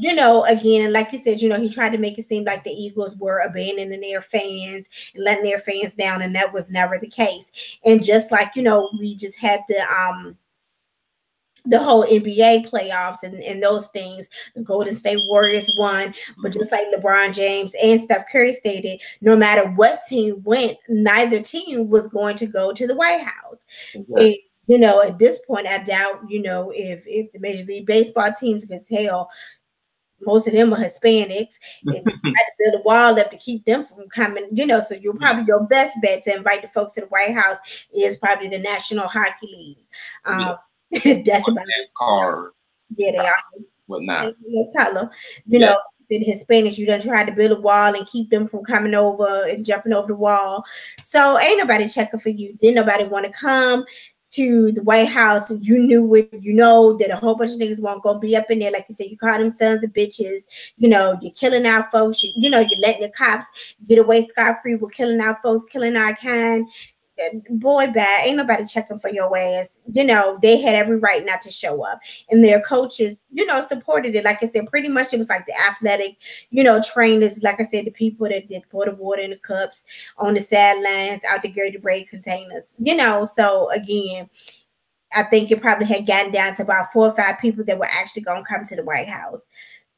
again, like you said, he tried to make it seem like the Eagles were abandoning their fans and letting their fans down, and that was never the case. And just like, we just had the whole NBA playoffs and those things, the Golden State Warriors won, but just like LeBron James and Steph Curry stated, no matter what team went, neither team was going to go to the White House. Exactly. And, at this point, I doubt, if the Major League Baseball teams, because hell, most of them are Hispanics, and you had to build a wall up to keep them from coming, so you're probably your best bet to invite the folks to the White House is probably the National Hockey League. That's about it. Car. Yeah, they are. Whatnot. Color. The Hispanics, you done tried to build a wall and keep them from coming over and jumping over the wall. So ain't nobody checking for you. Didn't nobody want to come to the White House. You knew it, that a whole bunch of niggas won't go be up in there. Like you said, you call them sons of bitches. You're killing our folks. You're letting the cops get away scot-free with killing our folks, killing our kind. Boy, bad. Ain't nobody checking for your ass. They had every right not to show up. And their coaches, supported it. Like I said, pretty much it was like the athletic, trainers, like I said, the people that did pour the water in the cups on the sidelines, out the Gatorade containers, So again, I think it probably had gotten down to about 4 or 5 people that were actually going to come to the White House.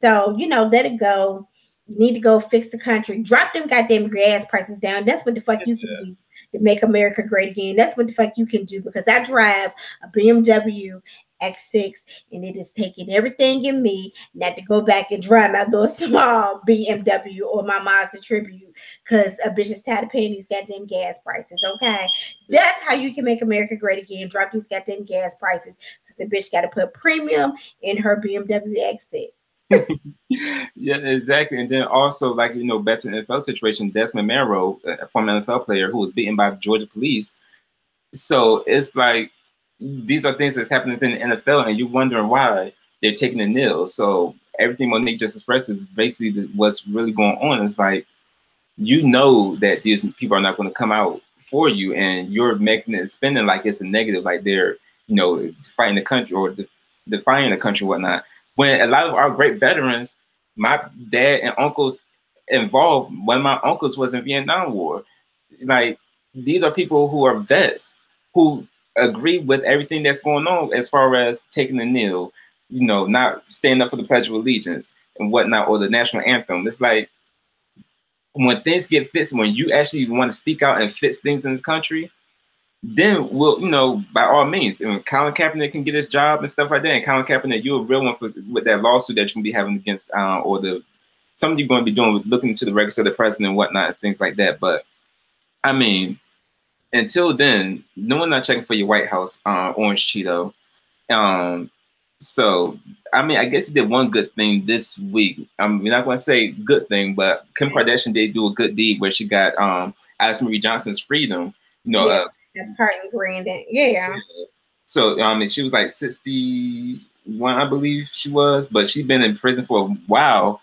So, let it go. You need to go fix the country. Drop them goddamn gas prices down. That's what the fuck you can do to make America great again. That's what the fuck you can do, because I drive a BMW X6 and it is taking everything in me not to go back and drive my little small BMW or my Mazda Tribute, because a bitch is tired of paying these goddamn gas prices. Okay, that's how you can make America great again. Drop these goddamn gas prices, because the bitch got to put premium in her BMW X6. Yeah, exactly. And then also, like, back to the NFL situation, Desmond Monroe, a former NFL player who was beaten by the Georgia police. So it's like, these are things that's happening in the NFL, and you're wondering why they're taking a nil. So everything Monique just expressed is basically what's really going on. It's like, that these people are not going to come out for you, and you're making it spending like it's a negative, like they're, fighting the country or defying the country, whatnot. When a lot of our great veterans, my dad and uncles involved, one of my uncles was in Vietnam War. Like, these are people who are vets, who agree with everything that's going on as far as taking the kneel, not standing up for the Pledge of Allegiance and whatnot, or the national anthem. It's like, when things get fixed, when you actually want to speak out and fix things in this country, then we'll, by all means, and Colin Kaepernick can get his job and stuff like that. And Colin Kaepernick, you're a real one with that lawsuit that you're going to be having against, or something you're going to be doing with looking into the records of the president and whatnot, things like that. But I mean, until then, no one not checking for your White House orange Cheeto. So I mean, I guess he did one good thing this week. We're not going to say good thing, but Kim Kardashian did do a good deed where she got Alice Marie Johnson's freedom. Pardon, Brandon. Yeah. So she was like 61, I believe she was, but she'd been in prison for a while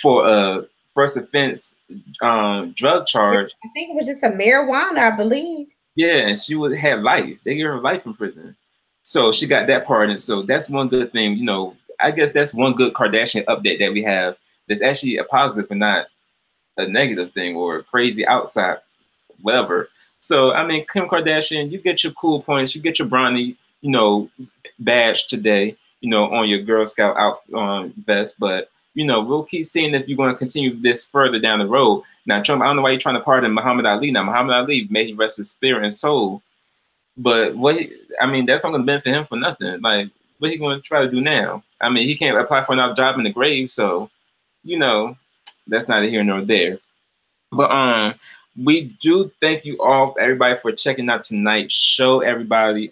for a first offense drug charge. I think it was just a marijuana, I believe. Yeah, and she would have life. They gave her life in prison. So she got that pardon. So that's one good thing, you know. I guess that's one good Kardashian update that we have. That's actually a positive and not a negative thing or crazy outside, whatever. So I mean, Kim Kardashian, you get your cool points, you get your Brandy, you know, badge today, you know, on your Girl Scout vest. But you know, we'll keep seeing if you're going to continue this further down the road. Now, Trump, I don't know why you're trying to pardon Muhammad Ali. Now, Muhammad Ali, may he rest his spirit and soul. But I mean, that's not going to benefit him for nothing. Like, what he going to try to do now? I mean, he can't apply for another job in the grave. So, you know, that's neither here nor there. But we do thank you all, everybody, for checking out tonight's show. Everybody,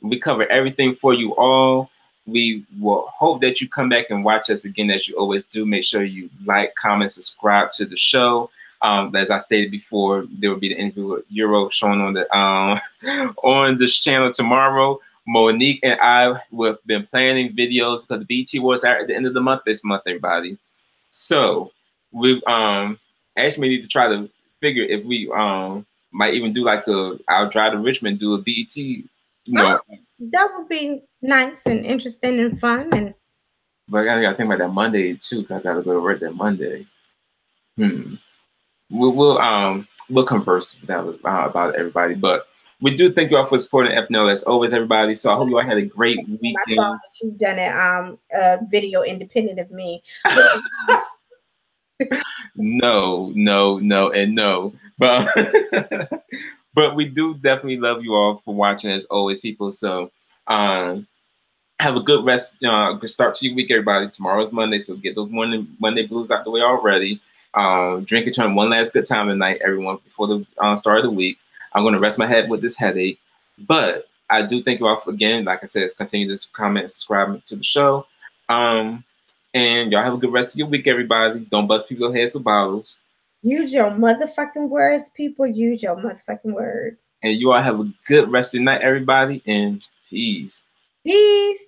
we cover everything for you all. We will hope that you come back and watch us again, as you always do. Make sure you like, comment, subscribe to the show. As I stated before, there will be the interview with Euro showing on the on this channel tomorrow. Monique and I have been planning videos because the BET Awards are at the end of the month this month, everybody. So we've actually need to try to figure if we might even do like I'll drive to Richmond, do a BET. You know, that would be nice and interesting and fun. And but I gotta think about that Monday too, because I gotta go to work that Monday. We'll converse about everybody, but we do thank you all for supporting FNL as always, everybody. So I hope you all had a great weekend. I thought that you've done a video independent of me. No, and no. But but we do definitely love you all for watching as always, people. So have a good rest, good start to your week, everybody. Tomorrow's Monday, so get those Monday blues out the way already. Drink and turn one last good time tonight, everyone, before the start of the week. I'm going to rest my head with this headache. But I do thank you all again. Like I said, continue to comment, subscribe to the show. And y'all have a good rest of your week, everybody. Don't bust people's heads with bottles. Use your motherfucking words, people. Use your motherfucking words. And you all have a good rest of the night, everybody. And peace. Peace.